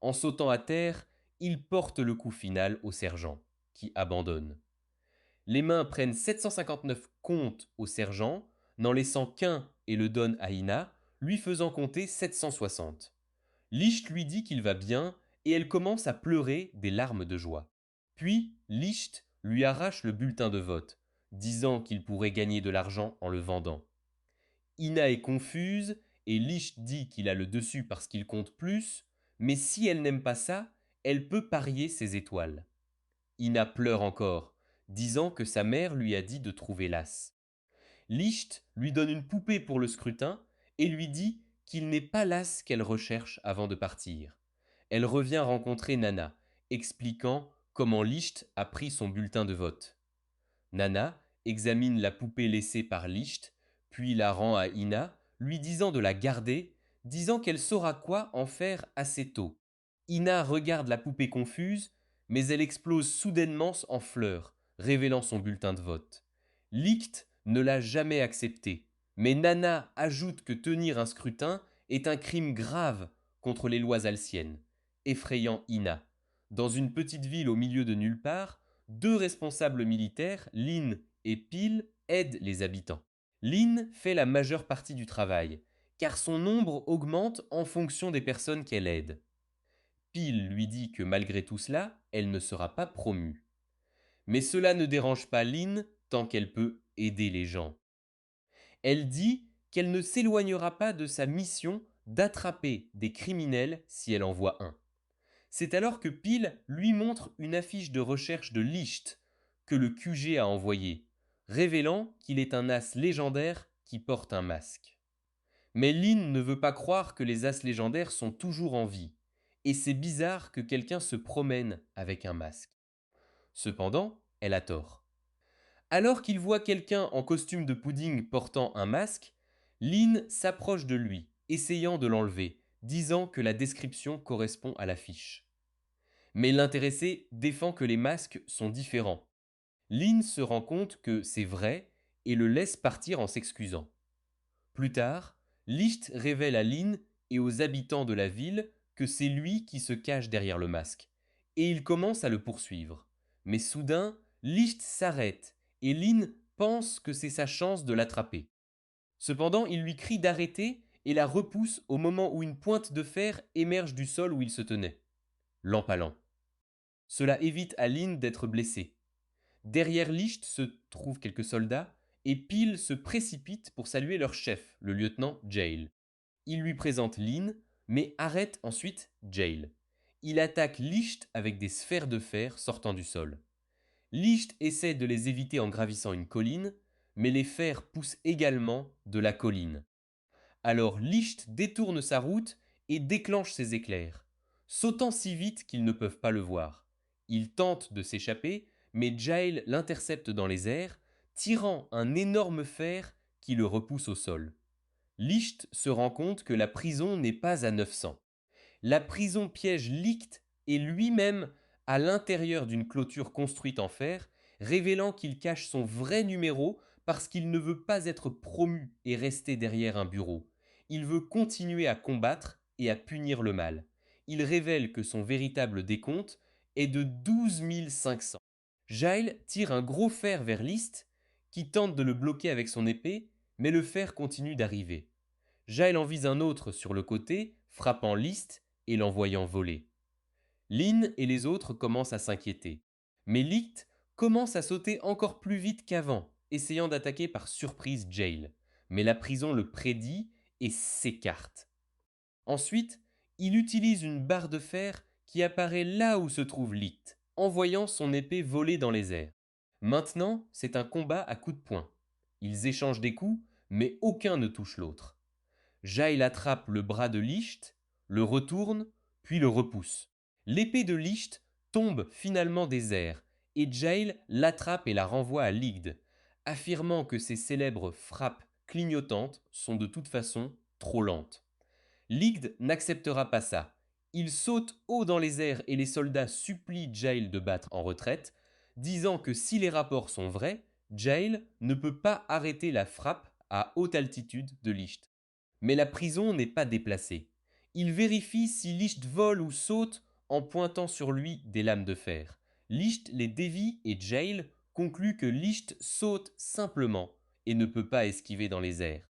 En sautant à terre, il porte le coup final au sergent, qui abandonne. Les mains prennent 759 comptes au sergent, n'en laissant qu'un et le donnent à Ina, lui faisant compter 760. Licht lui dit qu'il va bien et elle commence à pleurer des larmes de joie. Puis Licht lui arrache le bulletin de vote, disant qu'il pourrait gagner de l'argent en le vendant. Ina est confuse et Licht dit qu'il a le dessus parce qu'il compte plus, mais si elle n'aime pas ça, elle peut parier ses étoiles. Ina pleure encore, disant que sa mère lui a dit de trouver l'as. Licht lui donne une poupée pour le scrutin et lui dit qu'il n'est pas l'as qu'elle recherche avant de partir. Elle revient rencontrer Nana, expliquant comment Licht a pris son bulletin de vote. Nana examine la poupée laissée par Licht, puis la rend à Ina, lui disant de la garder, disant qu'elle saura quoi en faire assez tôt. Ina regarde la poupée confuse, mais elle explose soudainement en fleurs, révélant son bulletin de vote. Licht ne l'a jamais accepté, mais Nana ajoute que tenir un scrutin est un crime grave contre les lois alciennes, effrayant Ina. Dans une petite ville au milieu de nulle part, deux responsables militaires, Lin et Peel, aident les habitants. Lin fait la majeure partie du travail, car son nombre augmente en fonction des personnes qu'elle aide. Peel lui dit que malgré tout cela, elle ne sera pas promue. Mais cela ne dérange pas Lin tant qu'elle peut aider les gens. Elle dit qu'elle ne s'éloignera pas de sa mission d'attraper des criminels si elle en voit un. C'est alors que Peel lui montre une affiche de recherche de Licht que le QG a envoyée, révélant qu'il est un as légendaire qui porte un masque. Mais Lynn ne veut pas croire que les as légendaires sont toujours en vie, et c'est bizarre que quelqu'un se promène avec un masque. Cependant, elle a tort. Alors qu'il voit quelqu'un en costume de pudding portant un masque, Lynn s'approche de lui, essayant de l'enlever, disant que la description correspond à l'affiche. Mais l'intéressé défend que les masques sont différents. Lynn se rend compte que c'est vrai et le laisse partir en s'excusant. Plus tard, Licht révèle à Lynn et aux habitants de la ville que c'est lui qui se cache derrière le masque, et il commence à le poursuivre. Mais soudain, Licht s'arrête et Lynn pense que c'est sa chance de l'attraper. Cependant, il lui crie d'arrêter et la repousse au moment où une pointe de fer émerge du sol où il se tenait, l'empalant. Cela évite à Lynn d'être blessé. Derrière Licht se trouvent quelques soldats et Peel se précipite pour saluer leur chef, le lieutenant Jail. Il lui présente Lynn, mais arrête ensuite Jail. Il attaque Licht avec des sphères de fer sortant du sol. Licht essaie de les éviter en gravissant une colline, mais les fers poussent également de la colline. Alors Licht détourne sa route et déclenche ses éclairs, sautant si vite qu'ils ne peuvent pas le voir. Il tente de s'échapper, mais Jail l'intercepte dans les airs, tirant un énorme fer qui le repousse au sol. Licht se rend compte que la prison n'est pas à 900. La prison piège Licht et lui-même à l'intérieur d'une clôture construite en fer, révélant qu'il cache son vrai numéro parce qu'il ne veut pas être promu et rester derrière un bureau. Il veut continuer à combattre et à punir le mal. Il révèle que son véritable décompte est de 12 500. Jail tire un gros fer vers List, qui tente de le bloquer avec son épée, mais le fer continue d'arriver. Jail en vise un autre sur le côté, frappant List et l'envoyant voler. Lynn et les autres commencent à s'inquiéter. Mais Licht commence à sauter encore plus vite qu'avant, essayant d'attaquer par surprise Jail. Mais la prison le prédit et s'écarte. Ensuite, il utilise une barre de fer qui apparaît là où se trouve Licht, envoyant son épée voler dans les airs. Maintenant, c'est un combat à coups de poing. Ils échangent des coups, mais aucun ne touche l'autre. Jail attrape le bras de Licht, le retourne, puis le repousse. L'épée de Licht tombe finalement des airs, et Jail l'attrape et la renvoie à Ligd, affirmant que ses célèbres frappes clignotantes sont de toute façon trop lentes. Ligd n'acceptera pas ça. Il saute haut dans les airs et les soldats supplient Jail de battre en retraite, disant que si les rapports sont vrais, Jail ne peut pas arrêter la frappe à haute altitude de Licht. Mais la prison n'est pas déplacée. Il vérifie si Licht vole ou saute en pointant sur lui des lames de fer. Licht les dévie et Jail conclut que Licht saute simplement et ne peut pas esquiver dans les airs.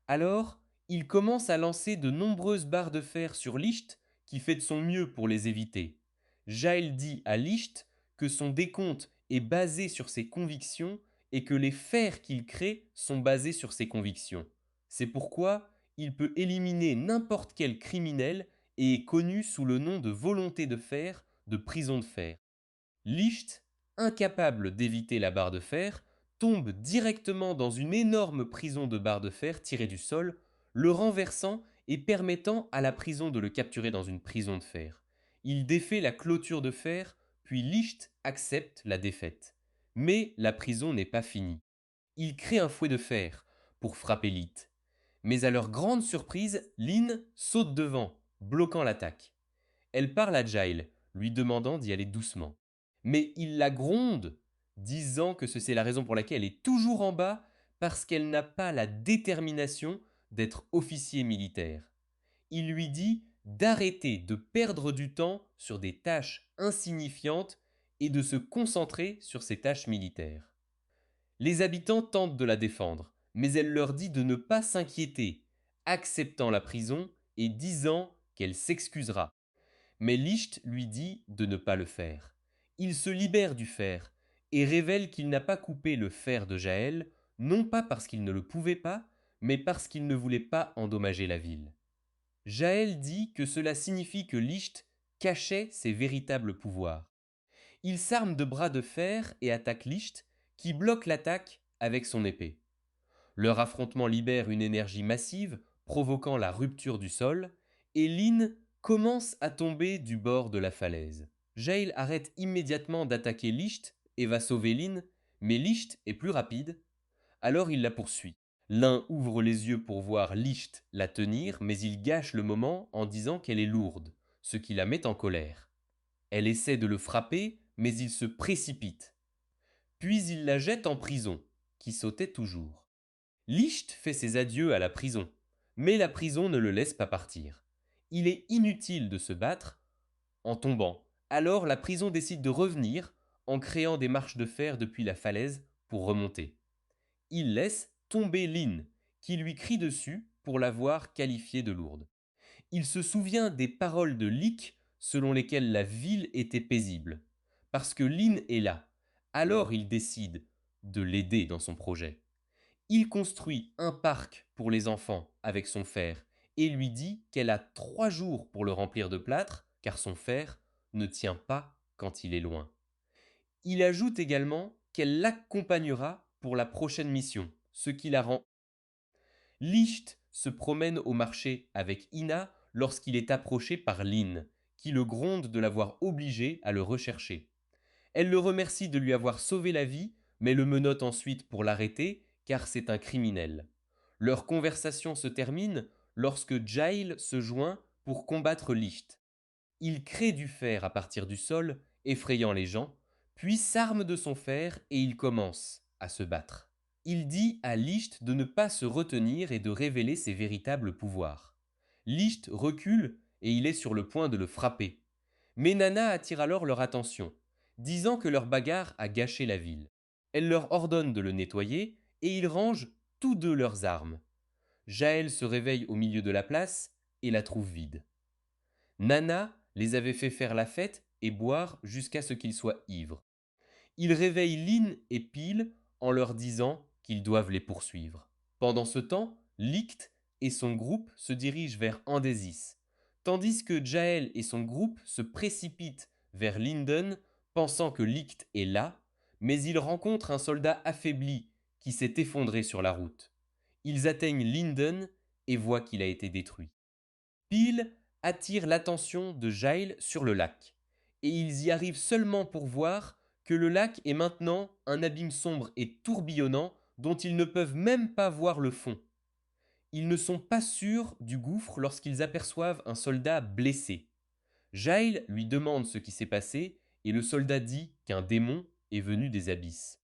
Alors, il commence à lancer de nombreuses barres de fer sur Licht qui fait de son mieux pour les éviter. Jail dit à Licht que son décompte est basé sur ses convictions et que les fers qu'il crée sont basés sur ses convictions. C'est pourquoi il peut éliminer n'importe quel criminel et est connu sous le nom de volonté de fer, de prison de fer. Licht, incapable d'éviter la barre de fer, tombe directement dans une énorme prison de barres de fer tirée du sol, le renversant et permettant à la prison de le capturer dans une prison de fer. Il défait la clôture de fer, puis Licht accepte la défaite. Mais la prison n'est pas finie. Il crée un fouet de fer pour frapper Licht. Mais à leur grande surprise, Lynn saute devant, bloquant l'attaque. Elle parle à Giles, lui demandant d'y aller doucement. Mais il la gronde, disant que c'est la raison pour laquelle elle est toujours en bas, parce qu'elle n'a pas la détermination d'être officier militaire. Il lui dit d'arrêter de perdre du temps sur des tâches insignifiantes et de se concentrer sur ses tâches militaires. Les habitants tentent de la défendre, mais elle leur dit de ne pas s'inquiéter, acceptant la prison et disant qu'elle s'excusera. Mais Licht lui dit de ne pas le faire. Il se libère du fer et révèle qu'il n'a pas coupé le fer de Jaël, non pas parce qu'il ne le pouvait pas, mais parce qu'il ne voulait pas endommager la ville. Jaël dit que cela signifie que Licht cachait ses véritables pouvoirs. Il s'arme de bras de fer et attaque Licht, qui bloque l'attaque avec son épée. Leur affrontement libère une énergie massive, provoquant la rupture du sol, et Lynn commence à tomber du bord de la falaise. Jail arrête immédiatement d'attaquer Licht et va sauver Lynn, mais Licht est plus rapide, alors il la poursuit. L'un ouvre les yeux pour voir Licht la tenir, mais il gâche le moment en disant qu'elle est lourde, ce qui la met en colère. Elle essaie de le frapper, mais il se précipite. Puis il la jette en prison, qui sautait toujours. Licht fait ses adieux à la prison, mais la prison ne le laisse pas partir. Il est inutile de se battre en tombant. Alors la prison décide de revenir en créant des marches de fer depuis la falaise pour remonter. Il laisse tomber Lynn, qui lui crie dessus pour l'avoir qualifiée de lourde. Il se souvient des paroles de Lick selon lesquelles la ville était paisible. Parce que Lynn est là, alors il décide de l'aider dans son projet. Il construit un parc pour les enfants avec son fer et lui dit qu'elle a 3 jours pour le remplir de plâtre, car son fer ne tient pas quand il est loin. Il ajoute également qu'elle l'accompagnera pour la prochaine mission, ce qui la rend. Licht se promène au marché avec Ina lorsqu'il est approché par Lynn, qui le gronde de l'avoir obligé à le rechercher. Elle le remercie de lui avoir sauvé la vie, mais le menotte ensuite pour l'arrêter, car c'est un criminel. Leur conversation se termine lorsque Giles se joint pour combattre Licht. Il crée du fer à partir du sol, effrayant les gens, puis s'arme de son fer et il commence à se battre. Il dit à Licht de ne pas se retenir et de révéler ses véritables pouvoirs. Licht recule et il est sur le point de le frapper. Mais Nana attire alors leur attention, disant que leur bagarre a gâché la ville. Elle leur ordonne de le nettoyer et ils rangent tous deux leurs armes. Jaël se réveille au milieu de la place et la trouve vide. Nana les avait fait faire la fête et boire jusqu'à ce qu'ils soient ivres. Il réveille Lynn et Peel en leur disant qu'ils doivent les poursuivre. Pendant ce temps, Licht et son groupe se dirigent vers Andésis, tandis que Jaël et son groupe se précipitent vers Linden, pensant que Licht est là, mais ils rencontrent un soldat affaibli qui s'est effondré sur la route. Ils atteignent Linden et voient qu'il a été détruit. Peel attire l'attention de Jaël sur le lac, et ils y arrivent seulement pour voir que le lac est maintenant un abîme sombre et tourbillonnant dont ils ne peuvent même pas voir le fond. Ils ne sont pas sûrs du gouffre lorsqu'ils aperçoivent un soldat blessé. Jaël lui demande ce qui s'est passé et le soldat dit qu'un démon est venu des abysses.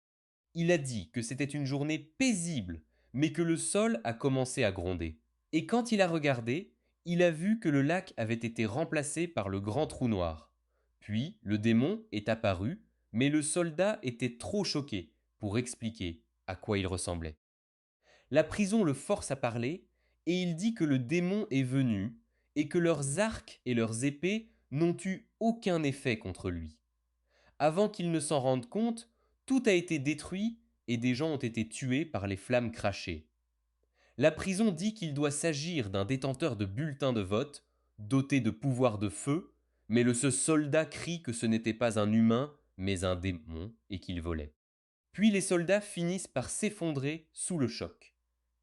Il a dit que c'était une journée paisible, mais que le sol a commencé à gronder. Et quand il a regardé, il a vu que le lac avait été remplacé par le grand trou noir. Puis le démon est apparu, mais le soldat était trop choqué pour expliquer à quoi il ressemblait. La prison le force à parler, et il dit que le démon est venu, et que leurs arcs et leurs épées n'ont eu aucun effet contre lui. Avant qu'il ne s'en rende compte, tout a été détruit et des gens ont été tués par les flammes crachées. La prison dit qu'il doit s'agir d'un détenteur de bulletins de vote, doté de pouvoirs de feu, mais ce soldat crie que ce n'était pas un humain, mais un démon, et qu'il volait. Puis les soldats finissent par s'effondrer sous le choc.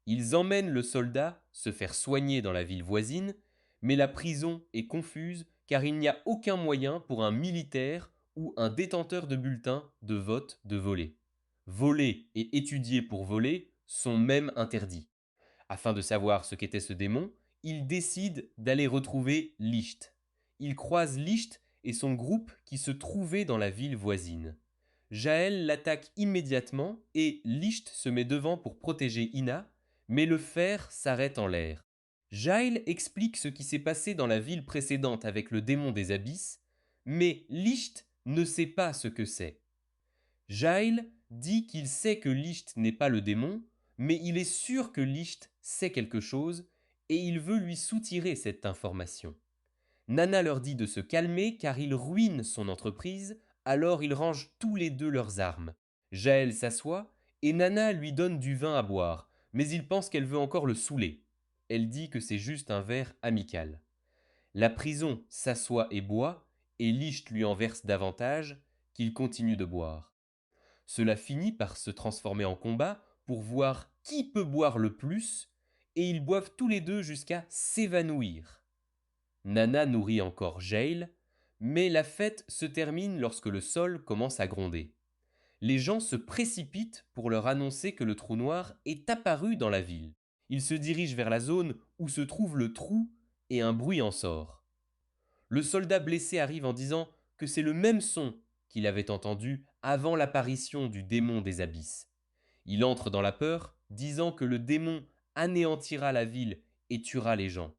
Ils emmènent le soldat se faire soigner dans la ville voisine, mais la prison est confuse car il n'y a aucun moyen pour un militaire ou un détenteur de bulletins de vote de voler. Voler et étudier pour voler sont même interdits. Afin de savoir ce qu'était ce démon, il décide d'aller retrouver Licht. Il croise Licht et son groupe qui se trouvaient dans la ville voisine. Jaël l'attaque immédiatement et Licht se met devant pour protéger Ina, mais le fer s'arrête en l'air. Jaël explique ce qui s'est passé dans la ville précédente avec le démon des abysses, mais Licht ne sait pas ce que c'est. Jaël dit qu'il sait que Licht n'est pas le démon, mais il est sûr que Licht sait quelque chose et il veut lui soutirer cette information. Nana leur dit de se calmer car il ruine son entreprise, alors ils rangent tous les deux leurs armes. Jaël s'assoit et Nana lui donne du vin à boire, mais il pense qu'elle veut encore le saouler. Elle dit que c'est juste un verre amical. La prison s'assoit et boit, et Licht lui en verse davantage, qu'il continue de boire. Cela finit par se transformer en combat pour voir qui peut boire le plus, et ils boivent tous les deux jusqu'à s'évanouir. Nana nourrit encore Jail, mais la fête se termine lorsque le sol commence à gronder. Les gens se précipitent pour leur annoncer que le trou noir est apparu dans la ville. Ils se dirigent vers la zone où se trouve le trou et un bruit en sort. Le soldat blessé arrive en disant que c'est le même son qu'il avait entendu avant l'apparition du démon des abysses. Il entre dans la peur, disant que le démon anéantira la ville et tuera les gens.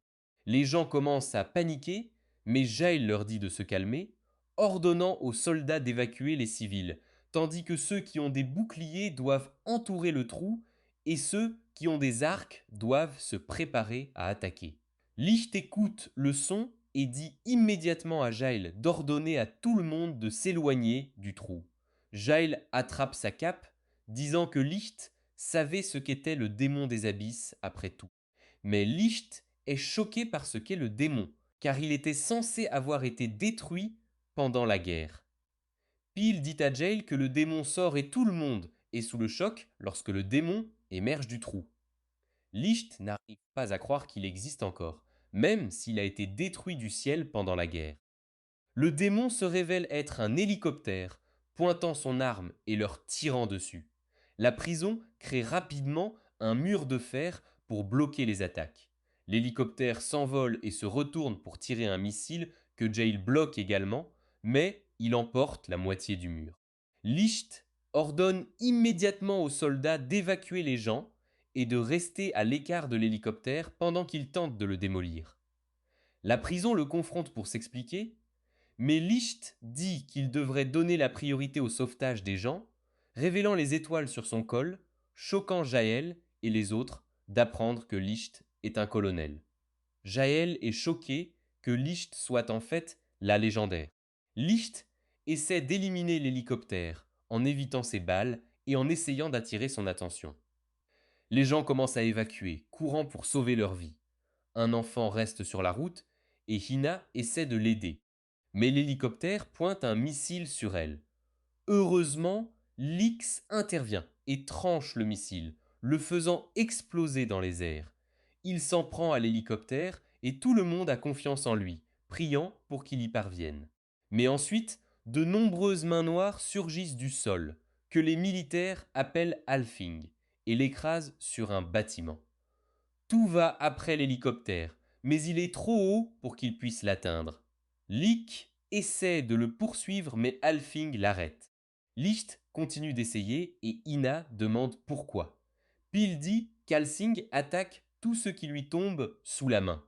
Les gens commencent à paniquer, mais Jaël leur dit de se calmer, ordonnant aux soldats d'évacuer les civils, tandis que ceux qui ont des boucliers doivent entourer le trou et ceux qui ont des arcs doivent se préparer à attaquer. Licht écoute le son et dit immédiatement à Jaël d'ordonner à tout le monde de s'éloigner du trou. Jaël attrape sa cape, disant que Licht savait ce qu'était le démon des abysses après tout. Mais Licht est choqué par ce qu'est le démon, car il était censé avoir été détruit pendant la guerre. Peel dit à Jaël que le démon sort et tout le monde est sous le choc lorsque le démon émerge du trou. Licht n'arrive pas à croire qu'il existe encore, même s'il a été détruit du ciel pendant la guerre. Le démon se révèle être un hélicoptère, pointant son arme et leur tirant dessus. La prison crée rapidement un mur de fer pour bloquer les attaques. L'hélicoptère s'envole et se retourne pour tirer un missile que Jail bloque également, mais il emporte la moitié du mur. Licht ordonne immédiatement aux soldats d'évacuer les gens et de rester à l'écart de l'hélicoptère pendant qu'ils tentent de le démolir. La prison le confronte pour s'expliquer, mais Licht dit qu'il devrait donner la priorité au sauvetage des gens, révélant les étoiles sur son col, choquant Jaël et les autres d'apprendre que Licht est un colonel. Jaël est choqué que Licht soit en fait la légendaire. Licht essaie d'éliminer l'hélicoptère en évitant ses balles et en essayant d'attirer son attention. Les gens commencent à évacuer, courant pour sauver leur vie. Un enfant reste sur la route et Hina essaie de l'aider. Mais l'hélicoptère pointe un missile sur elle. Heureusement, Lix intervient et tranche le missile, le faisant exploser dans les airs. Il s'en prend à l'hélicoptère et tout le monde a confiance en lui, priant pour qu'il y parvienne. Mais ensuite, de nombreuses mains noires surgissent du sol, que les militaires appellent Alfing, et l'écrasent sur un bâtiment. Tout va après l'hélicoptère, mais il est trop haut pour qu'il puisse l'atteindre. Lick essaie de le poursuivre, mais Alfing l'arrête. Licht continue d'essayer et Ina demande pourquoi. Peel dit qu'Alsing attaque tout ce qui lui tombe sous la main.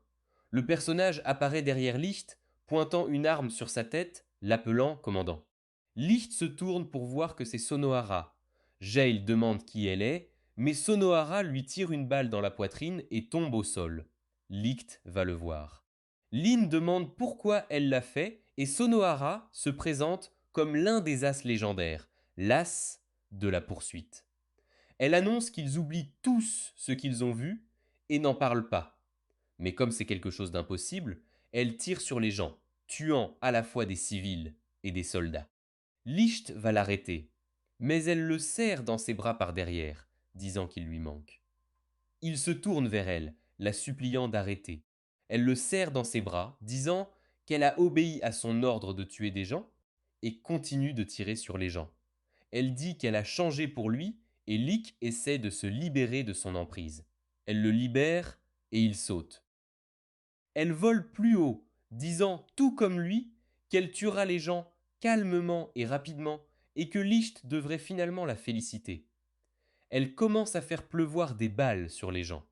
Le personnage apparaît derrière Licht, pointant une arme sur sa tête, l'appelant commandant. Licht se tourne pour voir que c'est Sonohara. Jail demande qui elle est, mais Sonohara lui tire une balle dans la poitrine et tombe au sol. Licht va le voir. Lin demande pourquoi elle l'a fait et Sonohara se présente comme l'un des as légendaires, l'as de la poursuite. Elle annonce qu'ils oublient tous ce qu'ils ont vu et n'en parlent pas. Mais comme c'est quelque chose d'impossible, elle tire sur les gens, tuant à la fois des civils et des soldats. Licht va l'arrêter, mais elle le serre dans ses bras par derrière, disant qu'il lui manque. Il se tourne vers elle, la suppliant d'arrêter. Elle le serre dans ses bras, disant qu'elle a obéi à son ordre de tuer des gens, et continue de tirer sur les gens. Elle dit qu'elle a changé pour lui, et Lick essaie de se libérer de son emprise. Elle le libère et il saute. Elle vole plus haut, disant tout comme lui qu'elle tuera les gens calmement et rapidement et que Licht devrait finalement la féliciter. Elle commence à faire pleuvoir des balles sur les gens.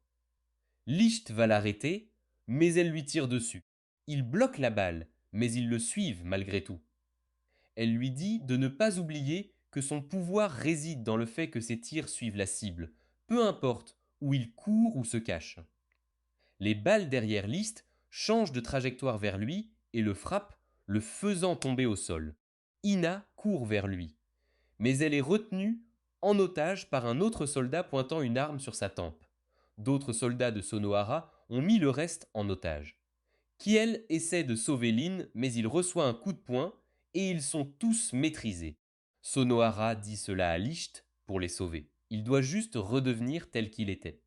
Licht va l'arrêter, mais elle lui tire dessus. Il bloque la balle, mais ils le suivent malgré tout. Elle lui dit de ne pas oublier que son pouvoir réside dans le fait que ses tirs suivent la cible, peu importe où il court ou se cache. Les balles derrière List changent de trajectoire vers lui et le frappent, le faisant tomber au sol. Ina court vers lui, mais elle est retenue en otage par un autre soldat pointant une arme sur sa tempe. D'autres soldats de Sonohara ont mis le reste en otage. Kiel essaie de sauver Lin, mais il reçoit un coup de poing et ils sont tous maîtrisés. Sonohara dit cela à Licht pour les sauver. Il doit juste redevenir tel qu'il était.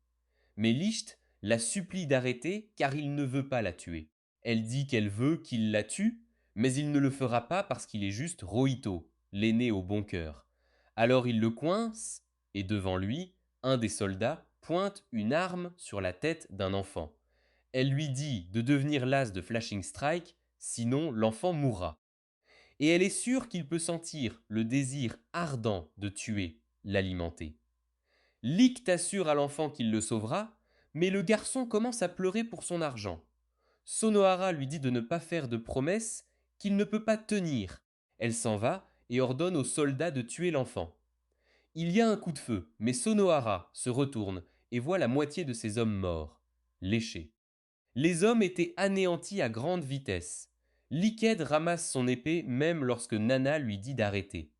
Mais Licht la supplie d'arrêter car il ne veut pas la tuer. Elle dit qu'elle veut qu'il la tue, mais il ne le fera pas parce qu'il est juste Rohito, l'aîné au bon cœur. Alors il le coince, et devant lui, un des soldats pointe une arme sur la tête d'un enfant. Elle lui dit de devenir l'as de Flashing Strike, sinon l'enfant mourra. Et elle est sûre qu'il peut sentir le désir ardent de tuer, l'alimenter. Licht assure à l'enfant qu'il le sauvera, mais le garçon commence à pleurer pour son argent. Sonohara lui dit de ne pas faire de promesses qu'il ne peut pas tenir. Elle s'en va et ordonne aux soldats de tuer l'enfant. Il y a un coup de feu, mais Sonohara se retourne et voit la moitié de ses hommes morts, léchés. Les hommes étaient anéantis à grande vitesse. Liqued ramasse son épée même lorsque Nana lui dit d'arrêter.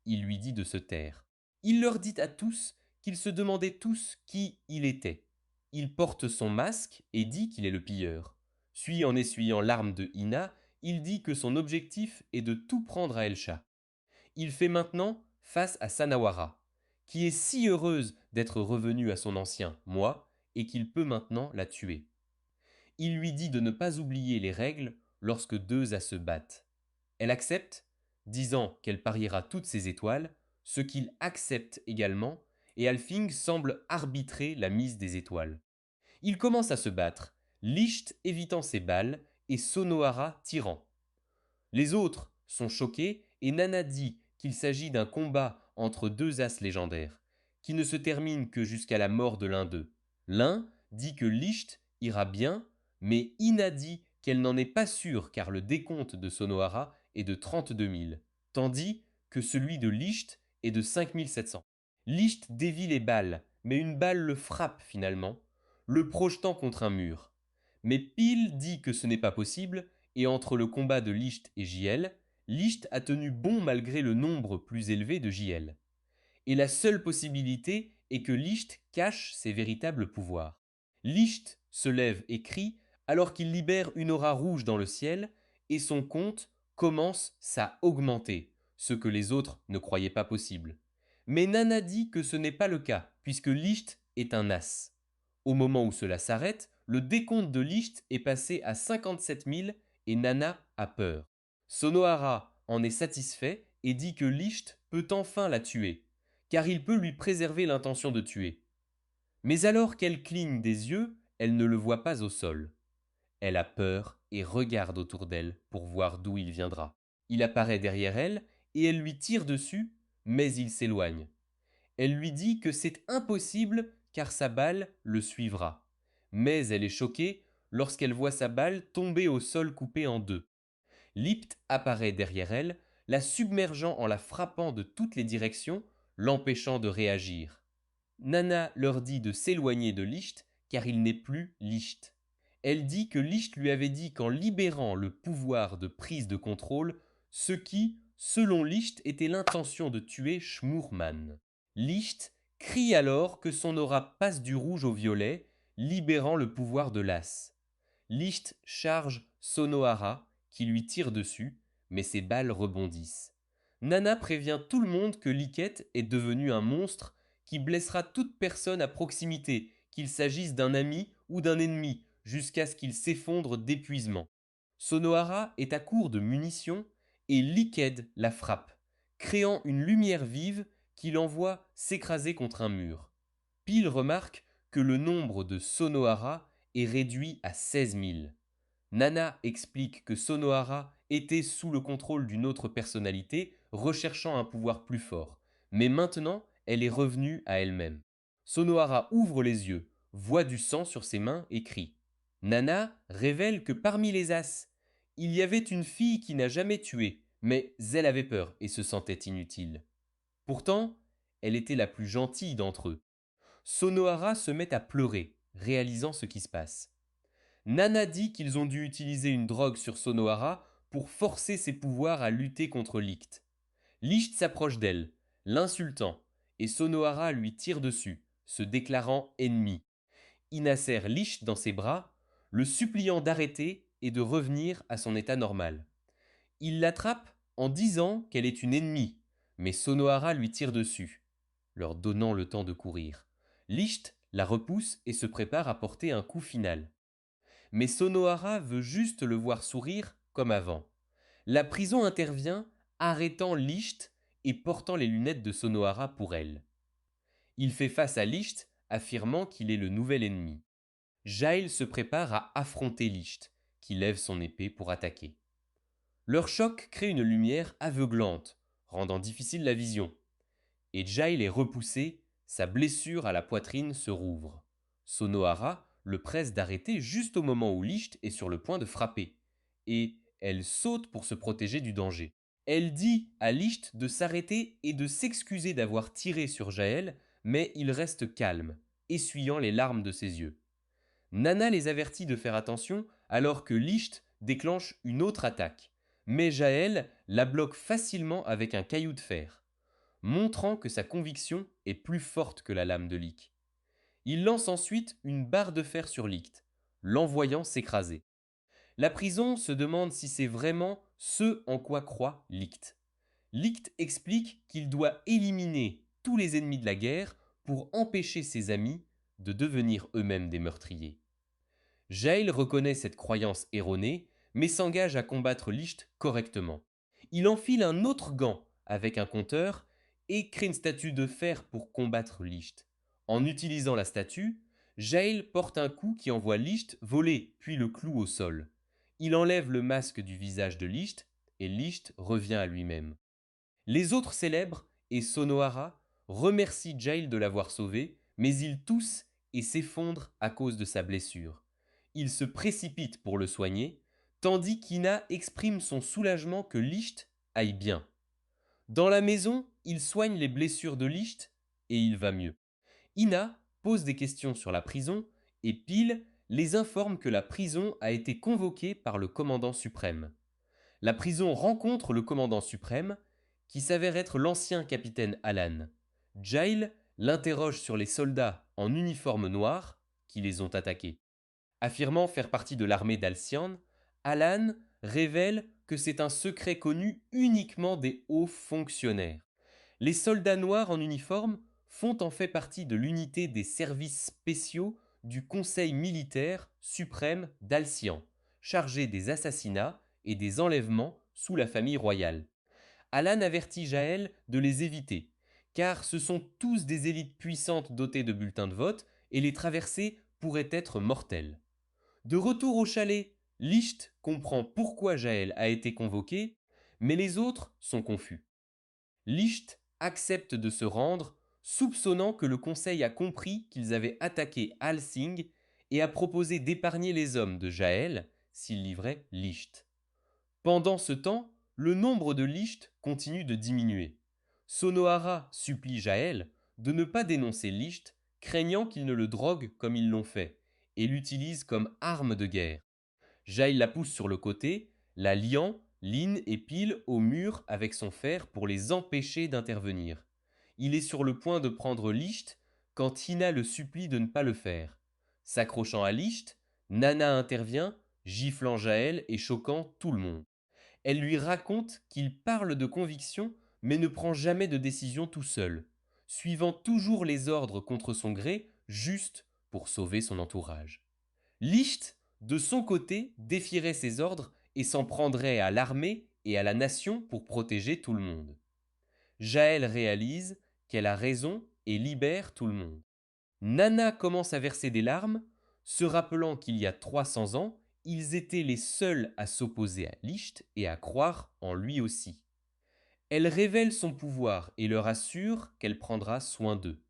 Il lui dit de se taire. Il leur dit à tous qu'ils se demandaient tous qui il était. Il porte son masque et dit qu'il est le pilleur. Puis en essuyant l'arme de Ina, il dit que son objectif est de tout prendre à Elsha. Il fait maintenant face à Sanawara, qui est si heureuse d'être revenue à son ancien moi et qu'il peut maintenant la tuer. Il lui dit de ne pas oublier les règles lorsque deux as se battent. Elle accepte, disant qu'elle pariera toutes ses étoiles, ce qu'il accepte également, et Alfing semble arbitrer la mise des étoiles. Ils commencent à se battre, Licht évitant ses balles et Sonohara tirant. Les autres sont choqués et Nana dit qu'il s'agit d'un combat entre deux as légendaires, qui ne se termine que jusqu'à la mort de l'un d'eux. L'un dit que Licht ira bien, mais Ina dit qu'elle n'en est pas sûre car le décompte de Sonohara est de 32 000, tandis que celui de Licht est de 5 700. Licht dévie les balles, mais une balle le frappe finalement, le projetant contre un mur. Mais Peel dit que ce n'est pas possible, et entre le combat de Licht et JL, Licht a tenu bon malgré le nombre plus élevé de JL. Et la seule possibilité est que Licht cache ses véritables pouvoirs. Licht se lève et crie alors qu'il libère une aura rouge dans le ciel, et son compte commence à augmenter, ce que les autres ne croyaient pas possible. Mais Nana dit que ce n'est pas le cas, puisque Licht est un as. Au moment où cela s'arrête, le décompte de Licht est passé à 57 000 et Nana a peur. Sonohara en est satisfait et dit que Licht peut enfin la tuer, car il peut lui préserver l'intention de tuer. Mais alors qu'elle cligne des yeux, elle ne le voit pas au sol. Elle a peur et regarde autour d'elle pour voir d'où il viendra. Il apparaît derrière elle et elle lui tire dessus, mais il s'éloigne. Elle lui dit que c'est impossible car sa balle le suivra. Mais elle est choquée lorsqu'elle voit sa balle tomber au sol coupé en deux. Lipt apparaît derrière elle, la submergeant en la frappant de toutes les directions, l'empêchant de réagir. Nana leur dit de s'éloigner de Licht car il n'est plus Licht. Elle dit que Licht lui avait dit qu'en libérant le pouvoir de prise de contrôle, ce qui, selon Licht, était l'intention de tuer Schmurman. Licht crie alors que son aura passe du rouge au violet, libérant le pouvoir de l'as. Licht charge Sonohara, qui lui tire dessus, mais ses balles rebondissent. Nana prévient tout le monde que Liket est devenu un monstre qui blessera toute personne à proximité, qu'il s'agisse d'un ami ou d'un ennemi, jusqu'à ce qu'il s'effondre d'épuisement. Sonohara est à court de munitions et Liket la frappe, créant une lumière vive qui l'envoie s'écraser contre un mur. Peel remarque que le nombre de Sonohara est réduit à 16 000. Nana explique que Sonohara était sous le contrôle d'une autre personnalité recherchant un pouvoir plus fort, mais maintenant elle est revenue à elle-même. Sonohara ouvre les yeux, voit du sang sur ses mains et crie. Nana révèle que parmi les As, il y avait une fille qui n'a jamais tué, mais elle avait peur et se sentait inutile. Pourtant, elle était la plus gentille d'entre eux. Sonohara se met à pleurer, réalisant ce qui se passe. Nana dit qu'ils ont dû utiliser une drogue sur Sonohara pour forcer ses pouvoirs à lutter contre Licht. Licht s'approche d'elle, l'insultant, et Sonohara lui tire dessus, se déclarant ennemi. Ina serre Licht dans ses bras, le suppliant d'arrêter et de revenir à son état normal. Il l'attrape en disant qu'elle est une ennemie, mais Sonohara lui tire dessus, leur donnant le temps de courir. Licht la repousse et se prépare à porter un coup final. Mais Sonohara veut juste le voir sourire comme avant. La prison intervient, arrêtant Licht et portant les lunettes de Sonohara pour elle. Il fait face à Licht, affirmant qu'il est le nouvel ennemi. Jael se prépare à affronter Licht, qui lève son épée pour attaquer. Leur choc crée une lumière aveuglante, rendant difficile la vision. Et Jael est repoussé, sa blessure à la poitrine se rouvre. Sonohara le presse d'arrêter juste au moment où Licht est sur le point de frapper, et elle saute pour se protéger du danger. Elle dit à Licht de s'arrêter et de s'excuser d'avoir tiré sur Jael, mais il reste calme, essuyant les larmes de ses yeux. Nana les avertit de faire attention alors que Licht déclenche une autre attaque, mais Jael la bloque facilement avec un caillou de fer, montrant que sa conviction est plus forte que la lame de Licht. Il lance ensuite une barre de fer sur Licht, l'envoyant s'écraser. La prison se demande si c'est vraiment ce en quoi croit Licht. Licht explique qu'il doit éliminer tous les ennemis de la guerre pour empêcher ses amis de devenir eux-mêmes des meurtriers. Jael reconnaît cette croyance erronée, mais s'engage à combattre Licht correctement. Il enfile un autre gant avec un compteur et crée une statue de fer pour combattre Licht. En utilisant la statue, Jael porte un coup qui envoie Licht voler puis le cloue au sol. Il enlève le masque du visage de Licht et Licht revient à lui-même. Les autres célèbres et Sonohara remercient Jael de l'avoir sauvé, mais ils toussent et s'effondrent à cause de sa blessure. Ils se précipitent pour le soigner, tandis qu'Ina exprime son soulagement que Licht aille bien. Dans la maison, il soigne les blessures de Licht et il va mieux. Ina pose des questions sur la prison et Peel les informe que la prison a été convoquée par le commandant suprême. La prison rencontre le commandant suprême, qui s'avère être l'ancien capitaine Alan. Jael l'interroge sur les soldats en uniforme noir qui les ont attaqués. Affirmant faire partie de l'armée d'Alcyon, Alan révèle que c'est un secret connu uniquement des hauts fonctionnaires. Les soldats noirs en uniforme font en fait partie de l'unité des services spéciaux du Conseil militaire suprême d'Alcyon, chargé des assassinats et des enlèvements sous la famille royale. Alan avertit Jael de les éviter, car ce sont tous des élites puissantes dotées de bulletins de vote et les traversées pourraient être mortelles. De retour au chalet, Licht comprend pourquoi Jael a été convoqué, mais les autres sont confus. Licht accepte de se rendre, soupçonnant que le conseil a compris qu'ils avaient attaqué Alsing et a proposé d'épargner les hommes de Jael s'ils livraient Licht. Pendant ce temps, le nombre de Licht continue de diminuer. Sonohara supplie Jael de ne pas dénoncer Licht, craignant qu'il ne le drogue comme ils l'ont fait, et l'utilise comme arme de guerre. Jael la pousse sur le côté, la liant, Lynn et Peel au mur avec son fer pour les empêcher d'intervenir. Il est sur le point de prendre Licht quand Tina le supplie de ne pas le faire. S'accrochant à Licht, Nana intervient, giflant Jael et choquant tout le monde. Elle lui raconte qu'il parle de conviction mais ne prend jamais de décision tout seul, suivant toujours les ordres contre son gré juste pour sauver son entourage. Licht, de son côté, défierait ses ordres et s'en prendrait à l'armée et à la nation pour protéger tout le monde. Jael réalise qu'elle a raison et libère tout le monde. Nana commence à verser des larmes, se rappelant qu'il y a 300 ans, ils étaient les seuls à s'opposer à Licht et à croire en lui aussi. Elle révèle son pouvoir et leur assure qu'elle prendra soin d'eux.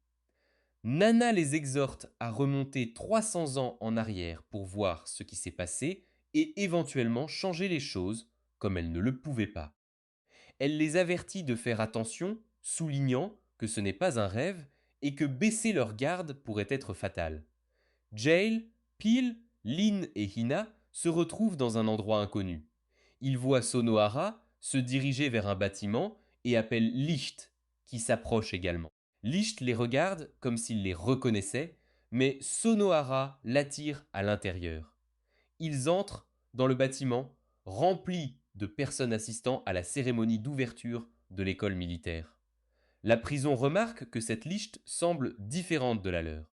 Nana les exhorte à remonter 300 ans en arrière pour voir ce qui s'est passé et éventuellement changer les choses comme elle ne le pouvait pas. Elle les avertit de faire attention, soulignant que ce n'est pas un rêve et que baisser leur garde pourrait être fatal. Jail, Peel, Lynn et Hina se retrouvent dans un endroit inconnu. Ils voient Sonohara se diriger vers un bâtiment et appellent Licht, qui s'approche également. Licht les regarde comme s'il les reconnaissait, mais Sonohara l'attire à l'intérieur. Ils entrent dans le bâtiment, rempli de personnes assistant à la cérémonie d'ouverture de l'école militaire. La prison remarque que cette Licht semble différente de la leur.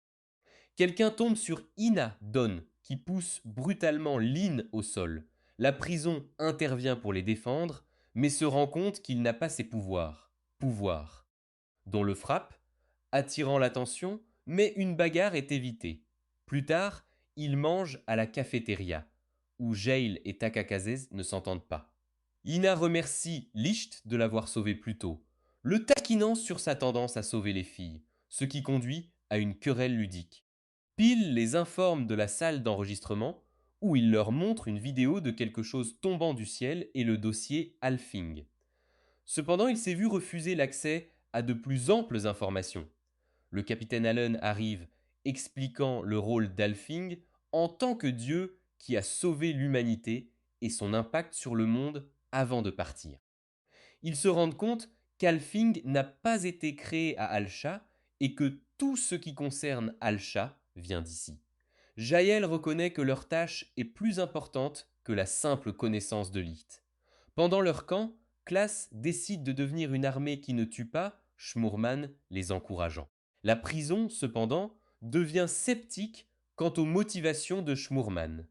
Quelqu'un tombe sur Ina Don, qui pousse brutalement Lynn au sol. La prison intervient pour les défendre, mais se rend compte qu'il n'a pas ses pouvoirs. Pouvoirs. Dont le frappe, attirant l'attention, mais une bagarre est évitée. Plus tard, il mange à la cafétéria, où Jail et Takakazes ne s'entendent pas. Ina remercie Licht de l'avoir sauvé plus tôt, le taquinant sur sa tendance à sauver les filles, ce qui conduit à une querelle ludique. Peel les informe de la salle d'enregistrement où il leur montre une vidéo de quelque chose tombant du ciel et le dossier Alfing. Cependant, il s'est vu refuser l'accès à de plus amples informations. Le capitaine Allen arrive expliquant le rôle d'Alfing en tant que dieu qui a sauvé l'humanité et son impact sur le monde avant de partir. Ils se rendent compte qu'Alfing n'a pas été créé à Alsha et que tout ce qui concerne Alsha vient d'ici. Jaël reconnaît que leur tâche est plus importante que la simple connaissance de Ligt. Pendant leur camp, Klaas décide de devenir une armée qui ne tue pas, Schmurman les encourageant. La prison, cependant, devient sceptique quant aux motivations de Schmurman.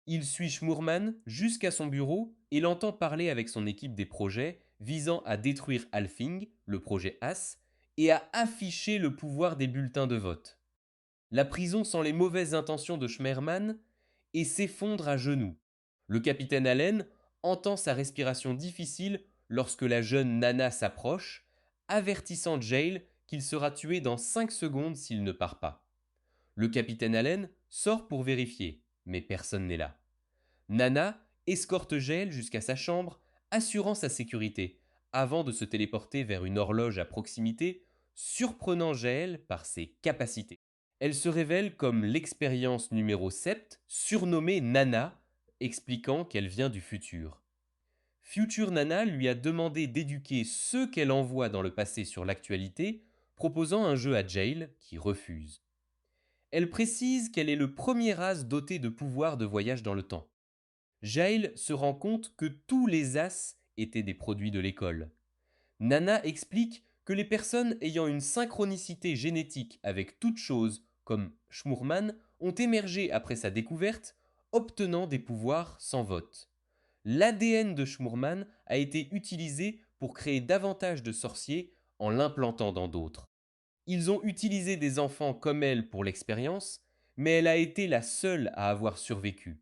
Il suit Schmurman jusqu'à son bureau et l'entend parler avec son équipe des projets visant à détruire Alfing, le projet AS, et à afficher le pouvoir des bulletins de vote. La prison sent les mauvaises intentions de Schmerman et s'effondre à genoux. Le capitaine Allen entend sa respiration difficile lorsque la jeune Nana s'approche, avertissant Jail qu'il sera tué dans 5 secondes s'il ne part pas. Le capitaine Allen sort pour vérifier, mais personne n'est là. Nana escorte Jail jusqu'à sa chambre, assurant sa sécurité, avant de se téléporter vers une horloge à proximité, surprenant Jail par ses capacités. Elle se révèle comme l'expérience numéro 7, surnommée Nana, expliquant qu'elle vient du futur. Future Nana lui a demandé d'éduquer ceux qu'elle envoie dans le passé sur l'actualité, proposant un jeu à Jail qui refuse. Elle précise qu'elle est le premier as doté de pouvoirs de voyage dans le temps. Jail se rend compte que tous les as étaient des produits de l'école. Nana explique que les personnes ayant une synchronicité génétique avec toute chose, comme Schmurman, ont émergé après sa découverte, obtenant des pouvoirs sans vote. L'ADN de Schmurman a été utilisé pour créer davantage de sorciers en l'implantant dans d'autres. Ils ont utilisé des enfants comme elle pour l'expérience, mais elle a été la seule à avoir survécu.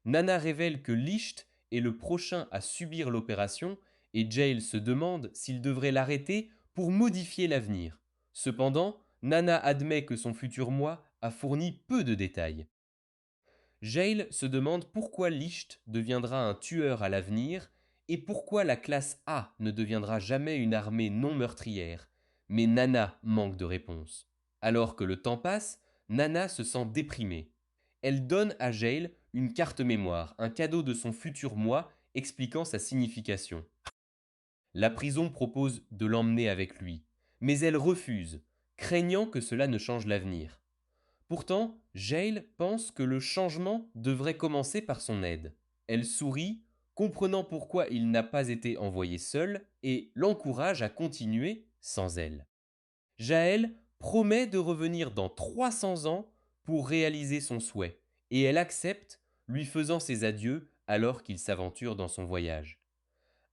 Nana révèle que Licht est le prochain à subir l'opération et Jail se demande s'il devrait l'arrêter pour modifier l'avenir. Cependant, Nana admet que son futur moi a fourni peu de détails. Jail se demande pourquoi Licht deviendra un tueur à l'avenir et pourquoi la classe A ne deviendra jamais une armée non meurtrière. Mais Nana manque de réponse. Alors que le temps passe, Nana se sent déprimée. Elle donne à Jail une carte mémoire, un cadeau de son futur moi expliquant sa signification. La prison propose de l'emmener avec lui, mais elle refuse, craignant que cela ne change l'avenir. Pourtant, Jail pense que le changement devrait commencer par son aide. Elle sourit, comprenant pourquoi il n'a pas été envoyé seul, et l'encourage à continuer sans elle. Jaël promet de revenir dans 300 ans pour réaliser son souhait, et elle accepte, lui faisant ses adieux alors qu'il s'aventure dans son voyage.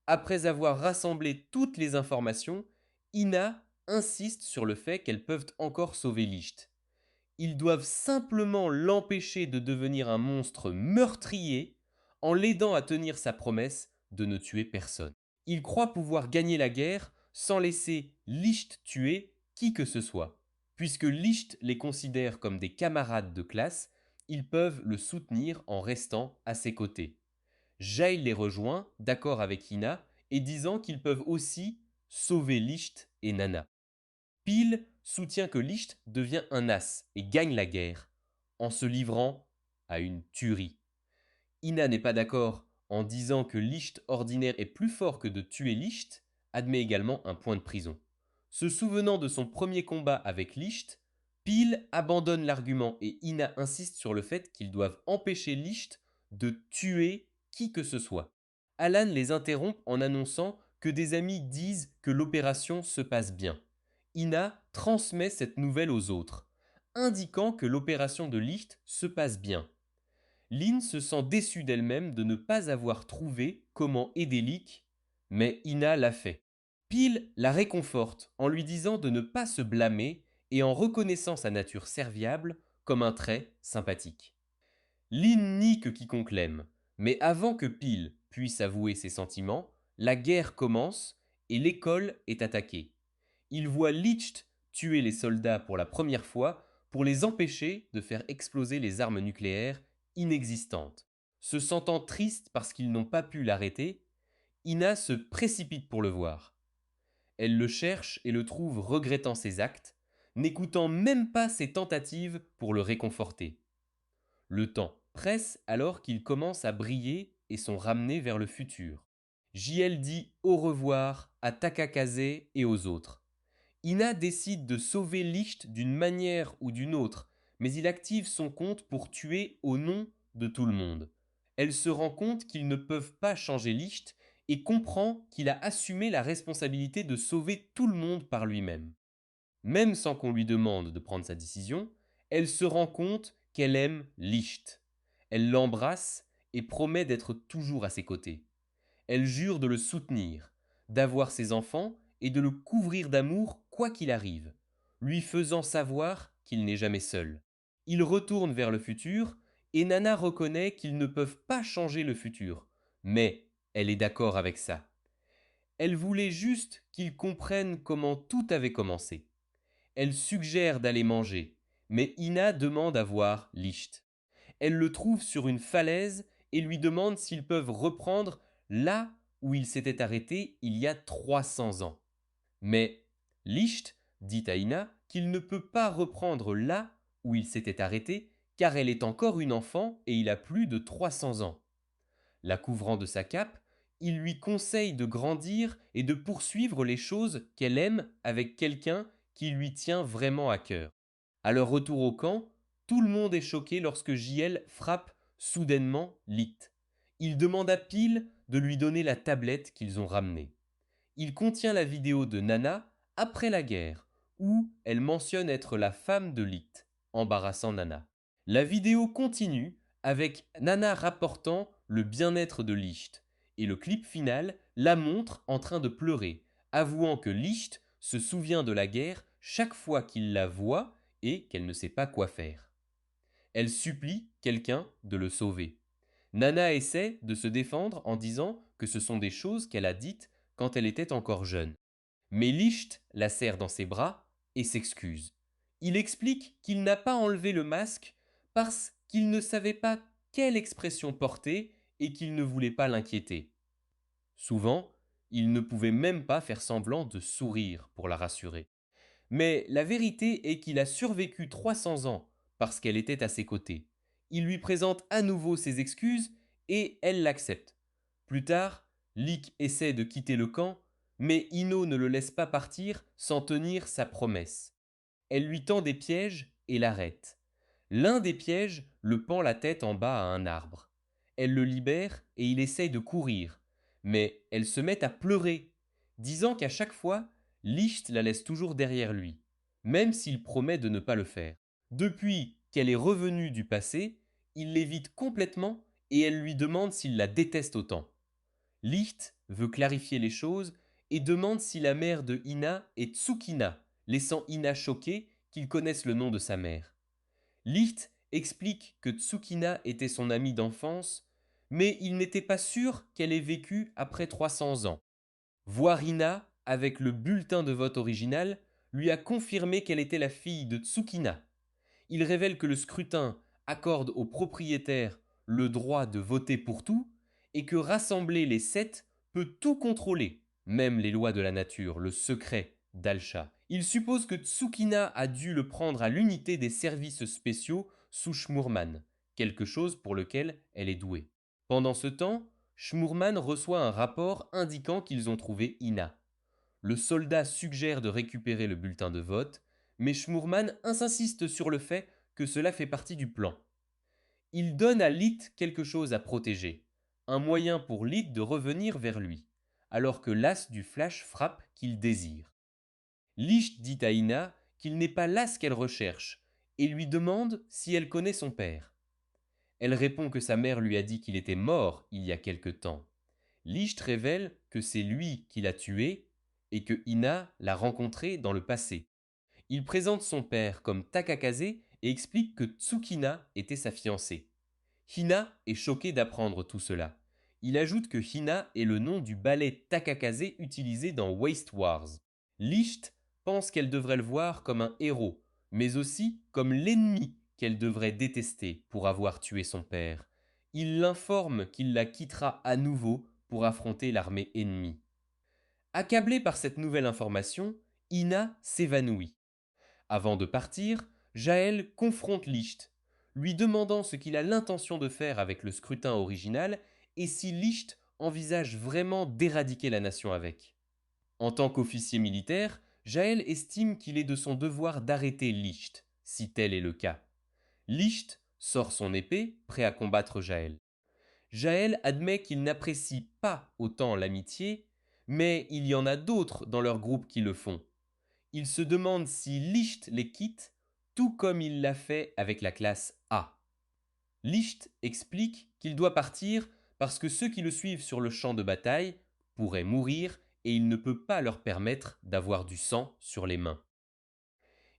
Après avoir rassemblé toutes les informations, Ina insiste sur le fait qu'elles peuvent encore sauver Licht. Ils doivent simplement l'empêcher de devenir un monstre meurtrier en l'aidant à tenir sa promesse de ne tuer personne. Ils croient pouvoir gagner la guerre sans laisser Licht tuer qui que ce soit. Puisque Licht les considère comme des camarades de classe, ils peuvent le soutenir en restant à ses côtés. Jail les rejoint, d'accord avec Ina, et disant qu'ils peuvent aussi sauver Licht et Nana. Peel soutient que Licht devient un as et gagne la guerre, en se livrant à une tuerie. Ina n'est pas d'accord en disant que Licht ordinaire est plus fort que de tuer Licht, admet également un point de prison. Se souvenant de son premier combat avec Licht, Peel abandonne l'argument et Ina insiste sur le fait qu'ils doivent empêcher Licht de tuer qui que ce soit. Alan les interrompt en annonçant que des amis disent que l'opération se passe bien. Ina transmet cette nouvelle aux autres, indiquant que l'opération de Licht se passe bien. Lynn se sent déçue d'elle-même de ne pas avoir trouvé comment aider Lick, mais Ina l'a fait. Peel la réconforte en lui disant de ne pas se blâmer et en reconnaissant sa nature serviable comme un trait sympathique. Lynn nie que quiconque l'aime, mais avant que Peel puisse avouer ses sentiments, la guerre commence et l'école est attaquée. Il voit Licht tuer les soldats pour la première fois pour les empêcher de faire exploser les armes nucléaires inexistantes. Se sentant triste parce qu'ils n'ont pas pu l'arrêter, Ina se précipite pour le voir. Elle le cherche et le trouve regrettant ses actes, n'écoutant même pas ses tentatives pour le réconforter. Le temps presse alors qu'ils commencent à briller et sont ramenés vers le futur. JL dit au revoir à Takakaze et aux autres. Ina décide de sauver Licht d'une manière ou d'une autre, mais il active son compte pour tuer au nom de tout le monde. Elle se rend compte qu'ils ne peuvent pas changer Licht et comprend qu'il a assumé la responsabilité de sauver tout le monde par lui-même. Même sans qu'on lui demande de prendre sa décision, elle se rend compte qu'elle aime Licht. Elle l'embrasse et promet d'être toujours à ses côtés. Elle jure de le soutenir, d'avoir ses enfants et de le couvrir d'amour quoi qu'il arrive, lui faisant savoir qu'il n'est jamais seul. Il retourne vers le futur et Nana reconnaît qu'ils ne peuvent pas changer le futur, mais elle est d'accord avec ça. Elle voulait juste qu'ils comprennent comment tout avait commencé. Elle suggère d'aller manger, mais Ina demande à voir Licht. Elle le trouve sur une falaise et lui demande s'ils peuvent reprendre là où il s'était arrêté il y a 300 ans. Mais Licht dit à Ina qu'il ne peut pas reprendre là où il s'était arrêté car elle est encore une enfant et il a plus de 300 ans. La couvrant de sa cape, il lui conseille de grandir et de poursuivre les choses qu'elle aime avec quelqu'un qui lui tient vraiment à cœur. À leur retour au camp, tout le monde est choqué lorsque JL frappe soudainement Lit. Il demande à Peel de lui donner la tablette qu'ils ont ramenée. Il contient la vidéo de Nana après la guerre, où elle mentionne être la femme de Lit, embarrassant Nana. La vidéo continue avec Nana rapportant le bien-être de Licht, et le clip final la montre en train de pleurer, avouant que Licht se souvient de la guerre chaque fois qu'il la voit et qu'elle ne sait pas quoi faire. Elle supplie quelqu'un de le sauver. Nana essaie de se défendre en disant que ce sont des choses qu'elle a dites quand elle était encore jeune. Mais Licht la serre dans ses bras et s'excuse. Il explique qu'il n'a pas enlevé le masque parce qu'il ne savait pas quelle expression porter et qu'il ne voulait pas l'inquiéter. Souvent, il ne pouvait même pas faire semblant de sourire pour la rassurer. Mais la vérité est qu'il a survécu 300 ans parce qu'elle était à ses côtés. Il lui présente à nouveau ses excuses et elle l'accepte. Plus tard, Lick essaie de quitter le camp, mais Ino ne le laisse pas partir sans tenir sa promesse. Elle lui tend des pièges et l'arrête. L'un des pièges le pend la tête en bas à un arbre. Elle le libère et il essaye de courir, mais elle se met à pleurer, disant qu'à chaque fois, Licht la laisse toujours derrière lui, même s'il promet de ne pas le faire. Depuis qu'elle est revenue du passé, il l'évite complètement et elle lui demande s'il la déteste autant. Licht veut clarifier les choses et demande si la mère de Ina est Tsukina, laissant Ina choquée qu'il connaisse le nom de sa mère. Licht explique que Tsukina était son amie d'enfance, mais il n'était pas sûr qu'elle ait vécu après 300 ans. Voirina, avec le bulletin de vote original, lui a confirmé qu'elle était la fille de Tsukina. Il révèle que le scrutin accorde aux propriétaires le droit de voter pour tout et que rassembler les 7 peut tout contrôler, même les lois de la nature, le secret d'Alcha. Il suppose que Tsukina a dû le prendre à l'unité des services spéciaux sous Schmurman, quelque chose pour lequel elle est douée. Pendant ce temps, Schmurman reçoit un rapport indiquant qu'ils ont trouvé Ina. Le soldat suggère de récupérer le bulletin de vote, mais Schmurman insiste sur le fait que cela fait partie du plan. Il donne à Lit quelque chose à protéger, un moyen pour Lit de revenir vers lui, alors que l'as du flash frappe qu'il désire. Licht dit à Ina qu'il n'est pas l'as qu'elle recherche, et lui demande si elle connaît son père. Elle répond que sa mère lui a dit qu'il était mort il y a quelque temps. Licht révèle que c'est lui qui l'a tué et que Ina l'a rencontré dans le passé. Il présente son père comme Takakaze et explique que Tsukina était sa fiancée. Hina est choquée d'apprendre tout cela. Il ajoute que Hina est le nom du ballet Takakaze utilisé dans Waste Wars. Licht pense qu'elle devrait le voir comme un héros, mais aussi comme l'ennemi qu'elle devrait détester pour avoir tué son père. Il l'informe qu'il la quittera à nouveau pour affronter l'armée ennemie. Accablée par cette nouvelle information, Ina s'évanouit. Avant de partir, Jaël confronte Licht, lui demandant ce qu'il a l'intention de faire avec le scrutin original et si Licht envisage vraiment d'éradiquer la nation avec. En tant qu'officier militaire, Jaël estime qu'il est de son devoir d'arrêter Licht, si tel est le cas. Licht sort son épée, prêt à combattre Jaël. Jaël admet qu'il n'apprécie pas autant l'amitié, mais il y en a d'autres dans leur groupe qui le font. Il se demande si Licht les quitte, tout comme il l'a fait avec la classe A. Licht explique qu'il doit partir parce que ceux qui le suivent sur le champ de bataille pourraient mourir et il ne peut pas leur permettre d'avoir du sang sur les mains.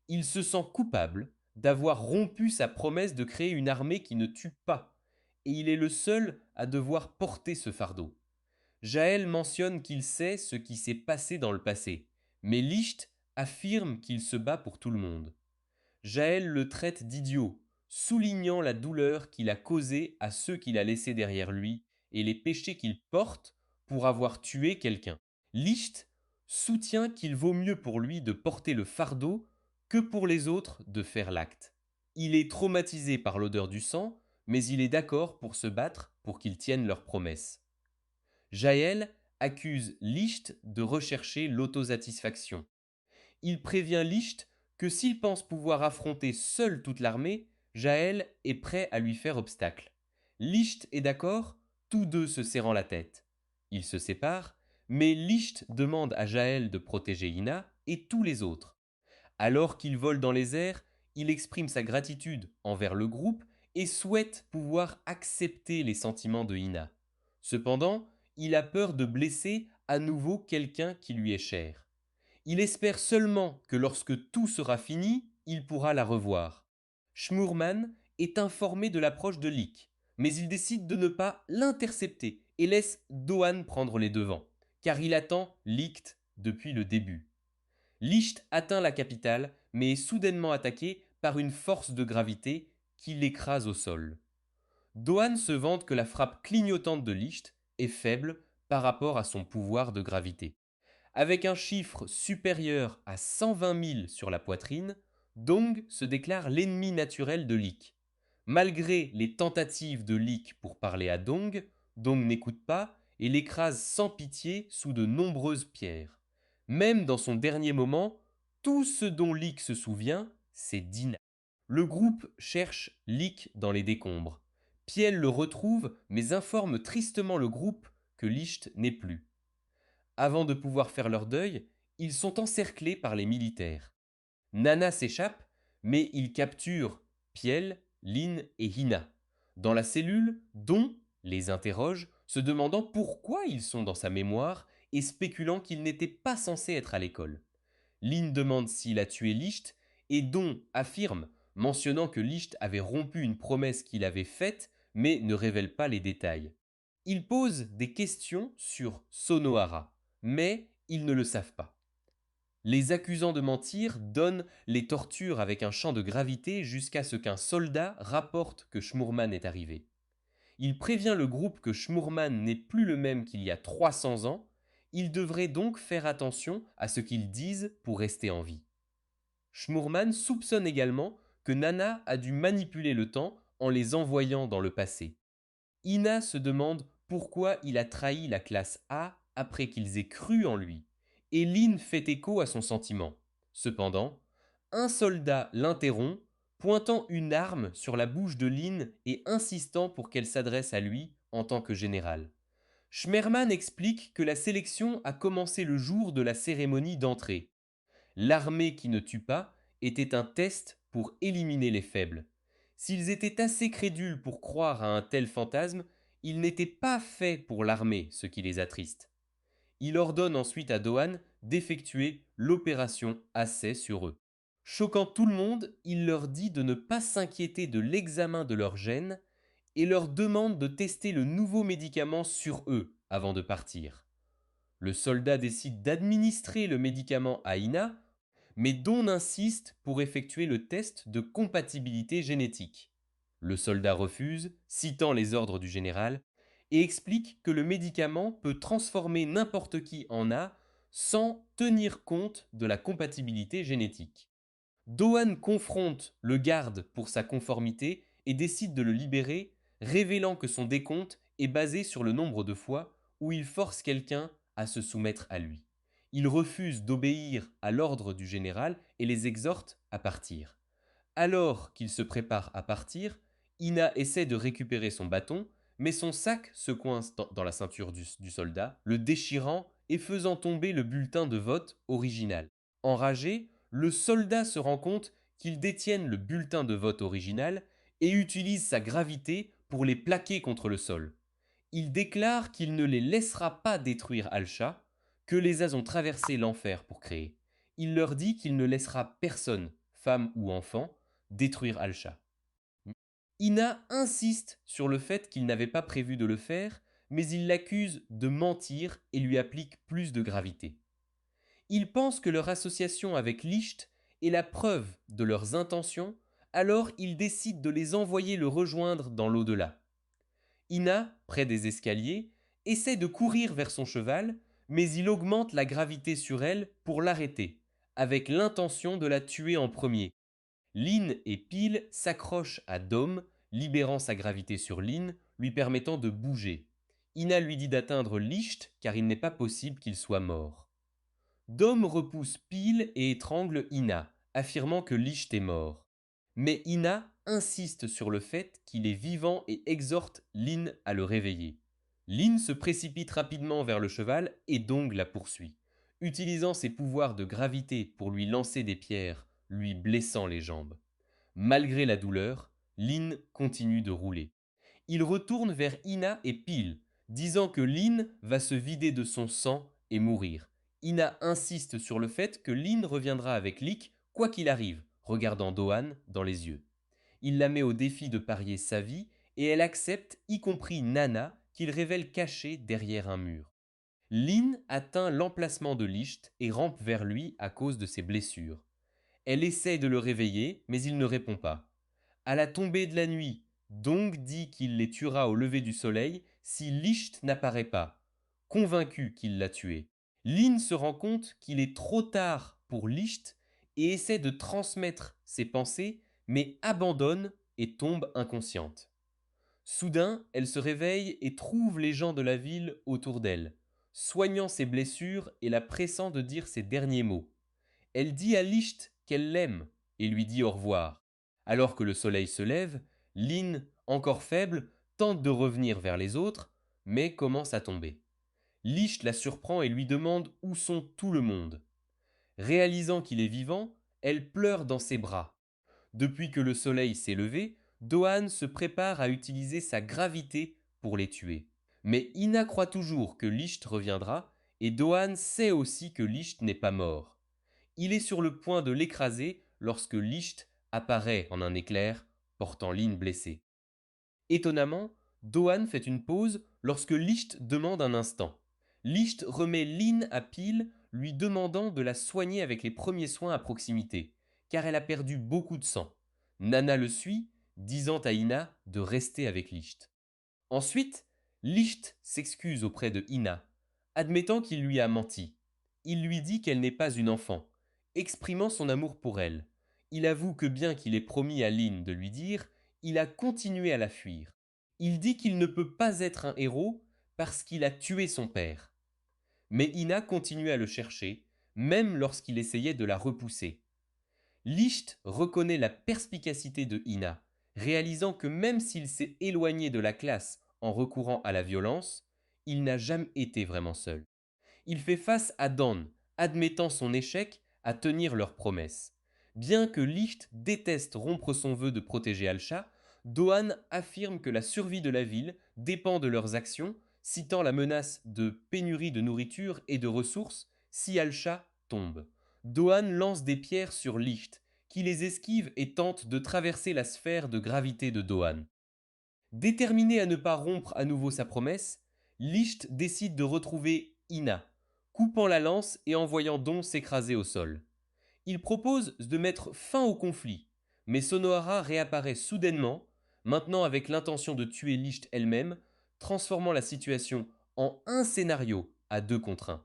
Il se sent coupable d'avoir rompu sa promesse de créer une armée qui ne tue pas, et il est le seul à devoir porter ce fardeau. Jaël mentionne qu'il sait ce qui s'est passé dans le passé, mais Licht affirme qu'il se bat pour tout le monde. Jaël le traite d'idiot, soulignant la douleur qu'il a causée à ceux qu'il a laissés derrière lui et les péchés qu'il porte pour avoir tué quelqu'un. Licht soutient qu'il vaut mieux pour lui de porter le fardeau que pour les autres de faire l'acte. Il est traumatisé par l'odeur du sang, mais il est d'accord pour se battre pour qu'ils tiennent leurs promesses. Jaël accuse Licht de rechercher l'autosatisfaction. Il prévient Licht que s'il pense pouvoir affronter seul toute l'armée, Jaël est prêt à lui faire obstacle. Licht est d'accord, tous deux se serrant la tête. Ils se séparent, mais Licht demande à Jaël de protéger Ina et tous les autres. Alors qu'il vole dans les airs, il exprime sa gratitude envers le groupe et souhaite pouvoir accepter les sentiments de Ina. Cependant, il a peur de blesser à nouveau quelqu'un qui lui est cher. Il espère seulement que lorsque tout sera fini, il pourra la revoir. Schmurman est informé de l'approche de Lick, mais il décide de ne pas l'intercepter et laisse Dohan prendre les devants, car il attend Licht depuis le début. Licht atteint la capitale, mais est soudainement attaqué par une force de gravité qui l'écrase au sol. Dohan se vante que la frappe clignotante de Licht est faible par rapport à son pouvoir de gravité. Avec un chiffre supérieur à 120 000 sur la poitrine, Dong se déclare l'ennemi naturel de Lick. Malgré les tentatives de Lick pour parler à Dong, Dong n'écoute pas et l'écrase sans pitié sous de nombreuses pierres. Même dans son dernier moment, tout ce dont Lick se souvient, c'est Dina. Le groupe cherche Lick dans les décombres. Piel le retrouve mais informe tristement le groupe que Licht n'est plus. Avant de pouvoir faire leur deuil, ils sont encerclés par les militaires. Nana s'échappe, mais ils capturent Piel, Lin et Hina. Dans la cellule, Don les interroge, se demandant pourquoi ils sont dans sa mémoire et spéculant qu'ils n'étaient pas censés être à l'école. Lin demande s'il a tué Licht et Don affirme mentionnant que Lisht avait rompu une promesse qu'il avait faite, mais ne révèle pas les détails. Ils posent des questions sur Sonohara, mais ils ne le savent pas. Les accusant de mentir donnent les tortures avec un champ de gravité jusqu'à ce qu'un soldat rapporte que Schmoorman est arrivé. Il prévient le groupe que Schmoorman n'est plus le même qu'il y a 300 ans, ils devraient donc faire attention à ce qu'ils disent pour rester en vie. Schmoorman soupçonne également que Nana a dû manipuler le temps en les envoyant dans le passé. Ina se demande pourquoi il a trahi la classe A après qu'ils aient cru en lui, et Lynn fait écho à son sentiment. Cependant, un soldat l'interrompt, pointant une arme sur la bouche de Lynn et insistant pour qu'elle s'adresse à lui en tant que général. Schmerman explique que la sélection a commencé le jour de la cérémonie d'entrée. L'armée qui ne tue pas était un test pour éliminer les faibles. S'ils étaient assez crédules pour croire à un tel fantasme, ils n'étaient pas faits pour l'armée, ce qui les attriste. Il ordonne ensuite à Dohan d'effectuer l'opération Assay sur eux. Choquant tout le monde, il leur dit de ne pas s'inquiéter de l'examen de leurs gènes et leur demande de tester le nouveau médicament sur eux avant de partir. Le soldat décide d'administrer le médicament à Ina, mais Dawn insiste pour effectuer le test de compatibilité génétique. Le soldat refuse, citant les ordres du général, et explique que le médicament peut transformer n'importe qui en A sans tenir compte de la compatibilité génétique. Dohan confronte le garde pour sa conformité et décide de le libérer, révélant que son décompte est basé sur le nombre de fois où il force quelqu'un à se soumettre à lui. Il refuse d'obéir à l'ordre du général et les exhorte à partir. Alors qu'il se prépare à partir, Ina essaie de récupérer son bâton, mais son sac se coince dans la ceinture du soldat, le déchirant et faisant tomber le bulletin de vote original. Enragé, le soldat se rend compte qu'il détienne le bulletin de vote original et utilise sa gravité pour les plaquer contre le sol. Il déclare qu'il ne les laissera pas détruire Alcha, que les As ont traversé l'enfer pour créer. Il leur dit qu'il ne laissera personne, femme ou enfant, détruire Alcha. Ina insiste sur le fait qu'il n'avait pas prévu de le faire, mais il l'accuse de mentir et lui applique plus de gravité. Ils pensent que leur association avec Lisht est la preuve de leurs intentions, alors ils décident de les envoyer le rejoindre dans l'au-delà. Ina, près des escaliers, essaie de courir vers son cheval, mais il augmente la gravité sur elle pour l'arrêter, avec l'intention de la tuer en premier. Lynn et Peel s'accrochent à Dom, libérant sa gravité sur Lynn, lui permettant de bouger. Ina lui dit d'atteindre Lisht car il n'est pas possible qu'il soit mort. Dom repousse Peel et étrangle Ina, affirmant que Lisht est mort. Mais Ina insiste sur le fait qu'il est vivant et exhorte Lynn à le réveiller. Lynn se précipite rapidement vers le cheval et Dong la poursuit, utilisant ses pouvoirs de gravité pour lui lancer des pierres, lui blessant les jambes. Malgré la douleur, Lynn continue de rouler. Il retourne vers Ina et Peel, disant que Lynn va se vider de son sang et mourir. Ina insiste sur le fait que Lynn reviendra avec Lick quoi qu'il arrive, regardant Dohan dans les yeux. Il la met au défi de parier sa vie et elle accepte, y compris Nana, qu'il révèle cachée derrière un mur. Lynn atteint l'emplacement de Lisht et rampe vers lui à cause de ses blessures. Elle essaie de le réveiller, mais il ne répond pas. À la tombée de la nuit, Dong dit qu'il les tuera au lever du soleil si Lisht n'apparaît pas, convaincu qu'il l'a tué. Lin se rend compte qu'il est trop tard pour Lisht et essaie de transmettre ses pensées, mais abandonne et tombe inconsciente. Soudain, elle se réveille et trouve les gens de la ville autour d'elle, soignant ses blessures et la pressant de dire ses derniers mots. Elle dit à Lisht qu'elle l'aime et lui dit au revoir. Alors que le soleil se lève, Lin, encore faible, tente de revenir vers les autres, mais commence à tomber. Lisht la surprend et lui demande où sont tout le monde. Réalisant qu'il est vivant, elle pleure dans ses bras. Depuis que le soleil s'est levé, Dohan se prépare à utiliser sa gravité pour les tuer. Mais Ina croit toujours que Lisht reviendra, et Dohan sait aussi que Lisht n'est pas mort. Il est sur le point de l'écraser lorsque Lisht apparaît en un éclair, portant Lin blessée. Étonnamment, Doan fait une pause lorsque Licht demande un instant. Licht remet Lin à Peel, lui demandant de la soigner avec les premiers soins à proximité, car elle a perdu beaucoup de sang. Nana le suit, disant à Ina de rester avec Licht. Ensuite, Licht s'excuse auprès de Ina, admettant qu'il lui a menti. Il lui dit qu'elle n'est pas une enfant, exprimant son amour pour elle. Il avoue que bien qu'il ait promis à Lin de lui dire, il a continué à la fuir. Il dit qu'il ne peut pas être un héros parce qu'il a tué son père. Mais Ina continue à le chercher, même lorsqu'il essayait de la repousser. Licht reconnaît la perspicacité de Ina, réalisant que même s'il s'est éloigné de la classe en recourant à la violence, il n'a jamais été vraiment seul. Il fait face à Dan, admettant son échec à tenir leurs promesses. Bien que Licht déteste rompre son vœu de protéger Alcha, Doan affirme que la survie de la ville dépend de leurs actions, citant la menace de pénurie de nourriture et de ressources si Alcha tombe. Doan lance des pierres sur Licht, qui les esquive et tente de traverser la sphère de gravité de Doan. Déterminé à ne pas rompre à nouveau sa promesse, Licht décide de retrouver Ina, coupant la lance et envoyant Don s'écraser au sol. Il propose de mettre fin au conflit, mais Sonohara réapparaît soudainement, maintenant avec l'intention de tuer Licht elle-même, transformant la situation en un scénario à 2 contre 1.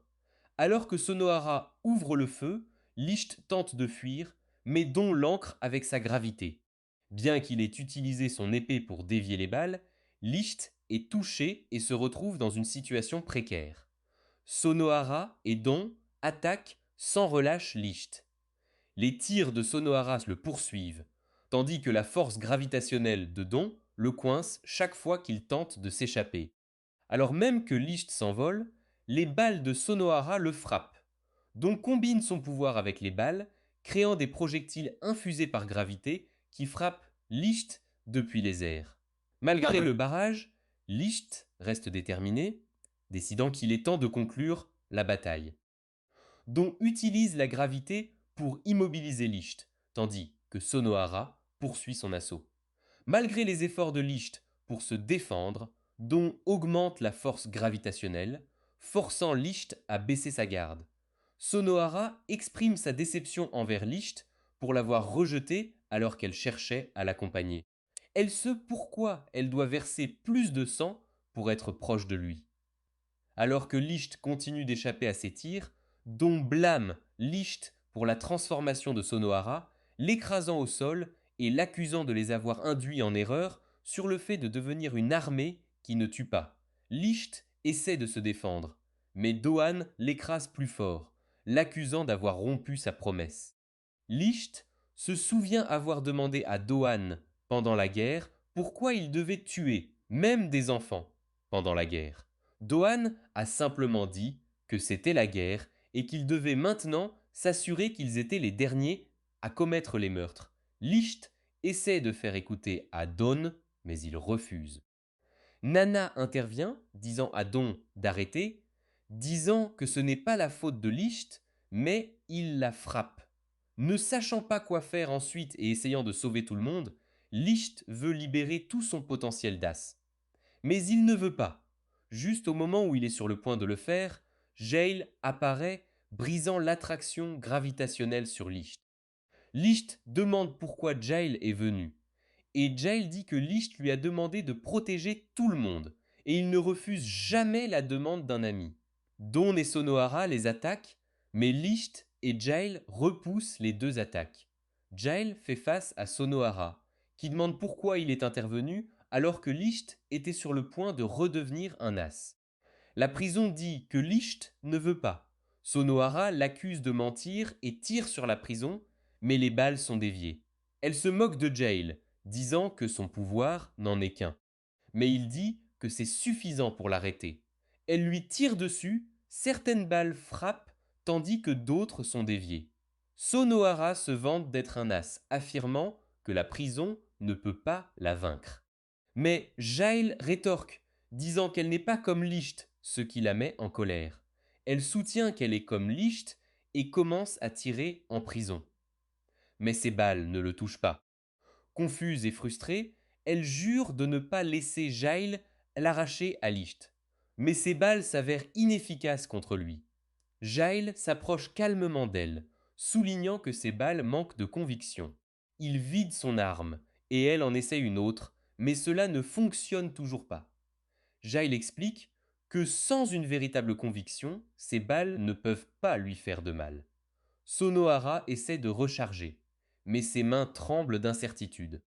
Alors que Sonohara ouvre le feu, Licht tente de fuir, mais Don l'ancre avec sa gravité. Bien qu'il ait utilisé son épée pour dévier les balles, Licht est touché et se retrouve dans une situation précaire. Sonohara et Don attaquent sans relâche Licht. Les tirs de Sonohara le poursuivent, tandis que la force gravitationnelle de Don le coince chaque fois qu'il tente de s'échapper. Alors même que Licht s'envole, les balles de Sonohara le frappent. Don combine son pouvoir avec les balles, créant des projectiles infusés par gravité qui frappent Licht depuis les airs. Malgré le barrage, Licht reste déterminé, décidant qu'il est temps de conclure la bataille. Don utilise la gravité pour immobiliser Licht, tandis que Sonohara poursuit son assaut. Malgré les efforts de Licht pour se défendre, Don augmente la force gravitationnelle, forçant Licht à baisser sa garde. Sonohara exprime sa déception envers Licht pour l'avoir rejeté alors qu'elle cherchait à l'accompagner. Elle sait pourquoi elle doit verser plus de sang pour être proche de lui. Alors que Licht continue d'échapper à ses tirs, Don blâme Licht pour la transformation de Sonohara, l'écrasant au sol et l'accusant de les avoir induits en erreur sur le fait de devenir une armée qui ne tue pas. Licht essaie de se défendre, mais Doan l'écrase plus fort, l'accusant d'avoir rompu sa promesse. Licht se souvient avoir demandé à Doan pendant la guerre pourquoi il devait tuer, même des enfants, pendant la guerre. Doan a simplement dit que c'était la guerre et qu'il devait maintenant s'assurer qu'ils étaient les derniers à commettre les meurtres. Licht essaie de faire écouter à Don, mais il refuse. Nana intervient, disant à Don d'arrêter, disant que ce n'est pas la faute de Licht, mais il la frappe. Ne sachant pas quoi faire ensuite et essayant de sauver tout le monde, Licht veut libérer tout son potentiel d'as. Mais il ne veut pas. Juste au moment où il est sur le point de le faire, Jail apparaît, brisant l'attraction gravitationnelle sur Licht. Licht demande pourquoi Jail est venu. Et Jail dit que Licht lui a demandé de protéger tout le monde, et il ne refuse jamais la demande d'un ami. Don et Sonohara les attaquent, mais Licht et Jail repoussent les deux attaques. Jail fait face à Sonohara, qui demande pourquoi il est intervenu alors que Licht était sur le point de redevenir un as. La prison dit que Licht ne veut pas. Sonohara l'accuse de mentir et tire sur la prison, mais les balles sont déviées. Elle se moque de Jail, disant que son pouvoir n'en est qu'un. Mais il dit que c'est suffisant pour l'arrêter. Elle lui tire dessus, certaines balles frappent, tandis que d'autres sont déviées. Sonohara se vante d'être un as, affirmant que la prison ne peut pas la vaincre. Mais Jail rétorque, disant qu'elle n'est pas comme Licht, ce qui la met en colère. Elle soutient qu'elle est comme Licht et commence à tirer en prison. mais ses balles ne le touchent pas. Confuse et frustrée, elle jure de ne pas laisser Jail l'arracher à Licht. Mais ses balles s'avèrent inefficaces contre lui. Jail s'approche calmement d'elle, soulignant que ses balles manquent de conviction. Il vide son arme, et elle en essaie une autre, mais cela ne fonctionne toujours pas. Jail explique que sans une véritable conviction, ses balles ne peuvent pas lui faire de mal. Sonohara essaie de recharger, mais ses mains tremblent d'incertitude.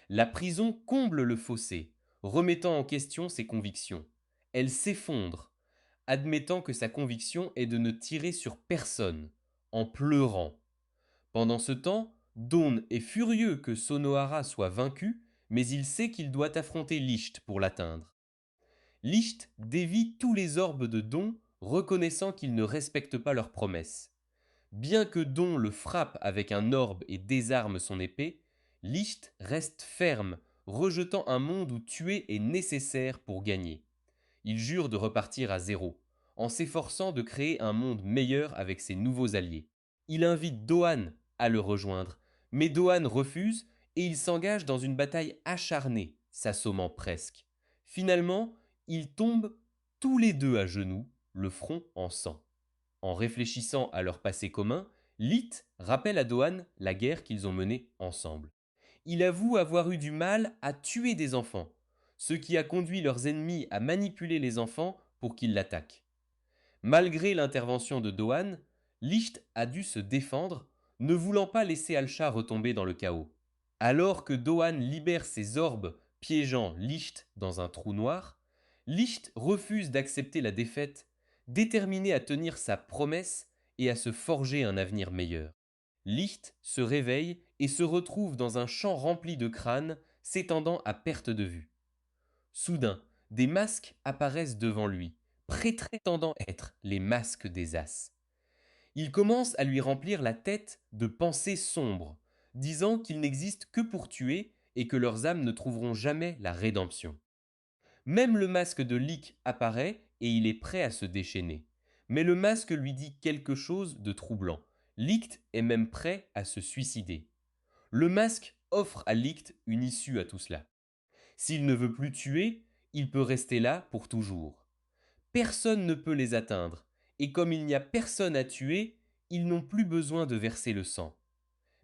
La prison comble le fossé, remettant en question ses convictions. Elle s'effondre, admettant que sa conviction est de ne tirer sur personne, en pleurant. Pendant ce temps, Dawn est furieux que Sonohara soit vaincu, mais il sait qu'il doit affronter Licht pour l'atteindre. Licht dévie tous les orbes de Dawn, reconnaissant qu'ils ne respectent pas leurs promesses. Bien que Dawn le frappe avec un orbe et désarme son épée, Licht reste ferme, rejetant un monde où tuer est nécessaire pour gagner. Il jure de repartir à zéro, en s'efforçant de créer un monde meilleur avec ses nouveaux alliés. Il invite Doan à le rejoindre, mais Doan refuse et il s'engage dans une bataille acharnée, s'assommant presque. Finalement, ils tombent tous les deux à genoux, le front en sang. En réfléchissant à leur passé commun, Lit rappelle à Doan la guerre qu'ils ont menée ensemble. Il avoue avoir eu du mal à tuer des enfants, ce qui a conduit leurs ennemis à manipuler les enfants pour qu'ils l'attaquent. Malgré l'intervention de Doan, Licht a dû se défendre, ne voulant pas laisser Alcha retomber dans le chaos. Alors que Doan libère ses orbes piégeant Licht dans un trou noir, Licht refuse d'accepter la défaite, déterminé à tenir sa promesse et à se forger un avenir meilleur. Licht se réveille et se retrouve dans un champ rempli de crânes s'étendant à perte de vue. Soudain, des masques apparaissent devant lui, prétendant être les masques des As. Il commence à lui remplir la tête de pensées sombres, disant qu'ils n'existent que pour tuer et que leurs âmes ne trouveront jamais la rédemption. Même le masque de Lick apparaît et il est prêt à se déchaîner. Mais le masque lui dit quelque chose de troublant. Licht est même prêt à se suicider. Le masque offre à Licht une issue à tout cela. S'il ne veut plus tuer, il peut rester là pour toujours. Personne ne peut les atteindre, et comme il n'y a personne à tuer, ils n'ont plus besoin de verser le sang.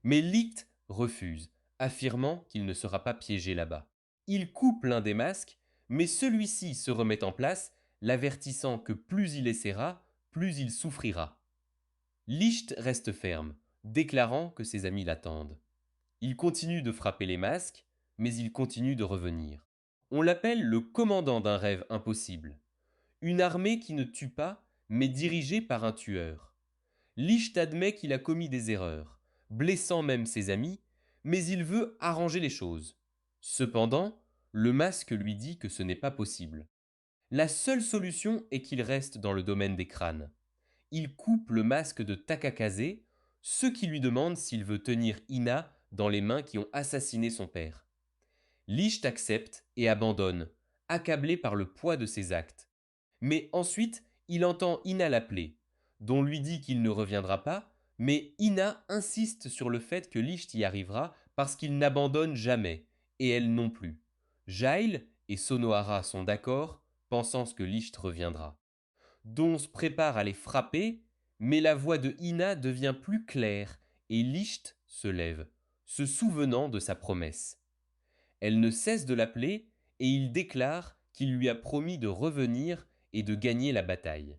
Mais Licht refuse, affirmant qu'il ne sera pas piégé là-bas. Il coupe l'un des masques, mais celui-ci se remet en place, l'avertissant que plus il essaiera, plus il souffrira. Licht reste ferme, déclarant que ses amis l'attendent. Il continue de frapper les masques, mais il continue de revenir. On l'appelle le commandant d'un rêve impossible. Une armée qui ne tue pas, mais dirigée par un tueur. Licht admet qu'il a commis des erreurs, blessant même ses amis, mais il veut arranger les choses. Cependant, le masque lui dit que ce n'est pas possible. La seule solution est qu'il reste dans le domaine des crânes. Il coupe le masque de Takakaze, ce qui lui demande s'il veut tenir Ina dans les mains qui ont assassiné son père. Licht accepte et abandonne, accablé par le poids de ses actes. Mais ensuite, il entend Ina l'appeler, dont lui dit qu'il ne reviendra pas, mais Ina insiste sur le fait que Licht y arrivera parce qu'il n'abandonne jamais, et elle non plus. Jail et Sonohara sont d'accord, pensant que Licht reviendra. Don se prépare à les frapper, mais la voix de Ina devient plus claire et Licht se lève, se souvenant de sa promesse. Elle ne cesse de l'appeler et il déclare qu'il lui a promis de revenir et de gagner la bataille.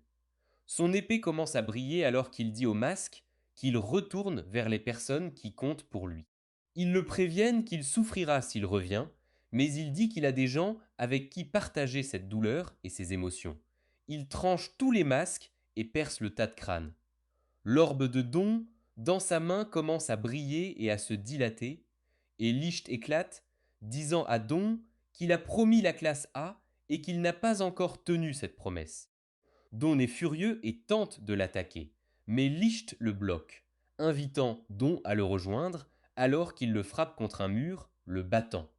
Son épée commence à briller alors qu'il dit au masque qu'il retourne vers les personnes qui comptent pour lui. Ils le préviennent qu'il souffrira s'il revient, mais il dit qu'il a des gens avec qui partager cette douleur et ses émotions. Il tranche tous les masques et perce le tas de crânes. L'orbe de Don, dans sa main, commence à briller et à se dilater, et Licht éclate, disant à Don qu'il a promis la classe A et qu'il n'a pas encore tenu cette promesse. Don est furieux et tente de l'attaquer, mais Licht le bloque, invitant Don à le rejoindre alors qu'il le frappe contre un mur, le battant.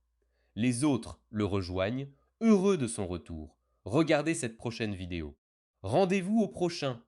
Les autres le rejoignent, heureux de son retour. Regardez cette prochaine vidéo. Rendez-vous au prochain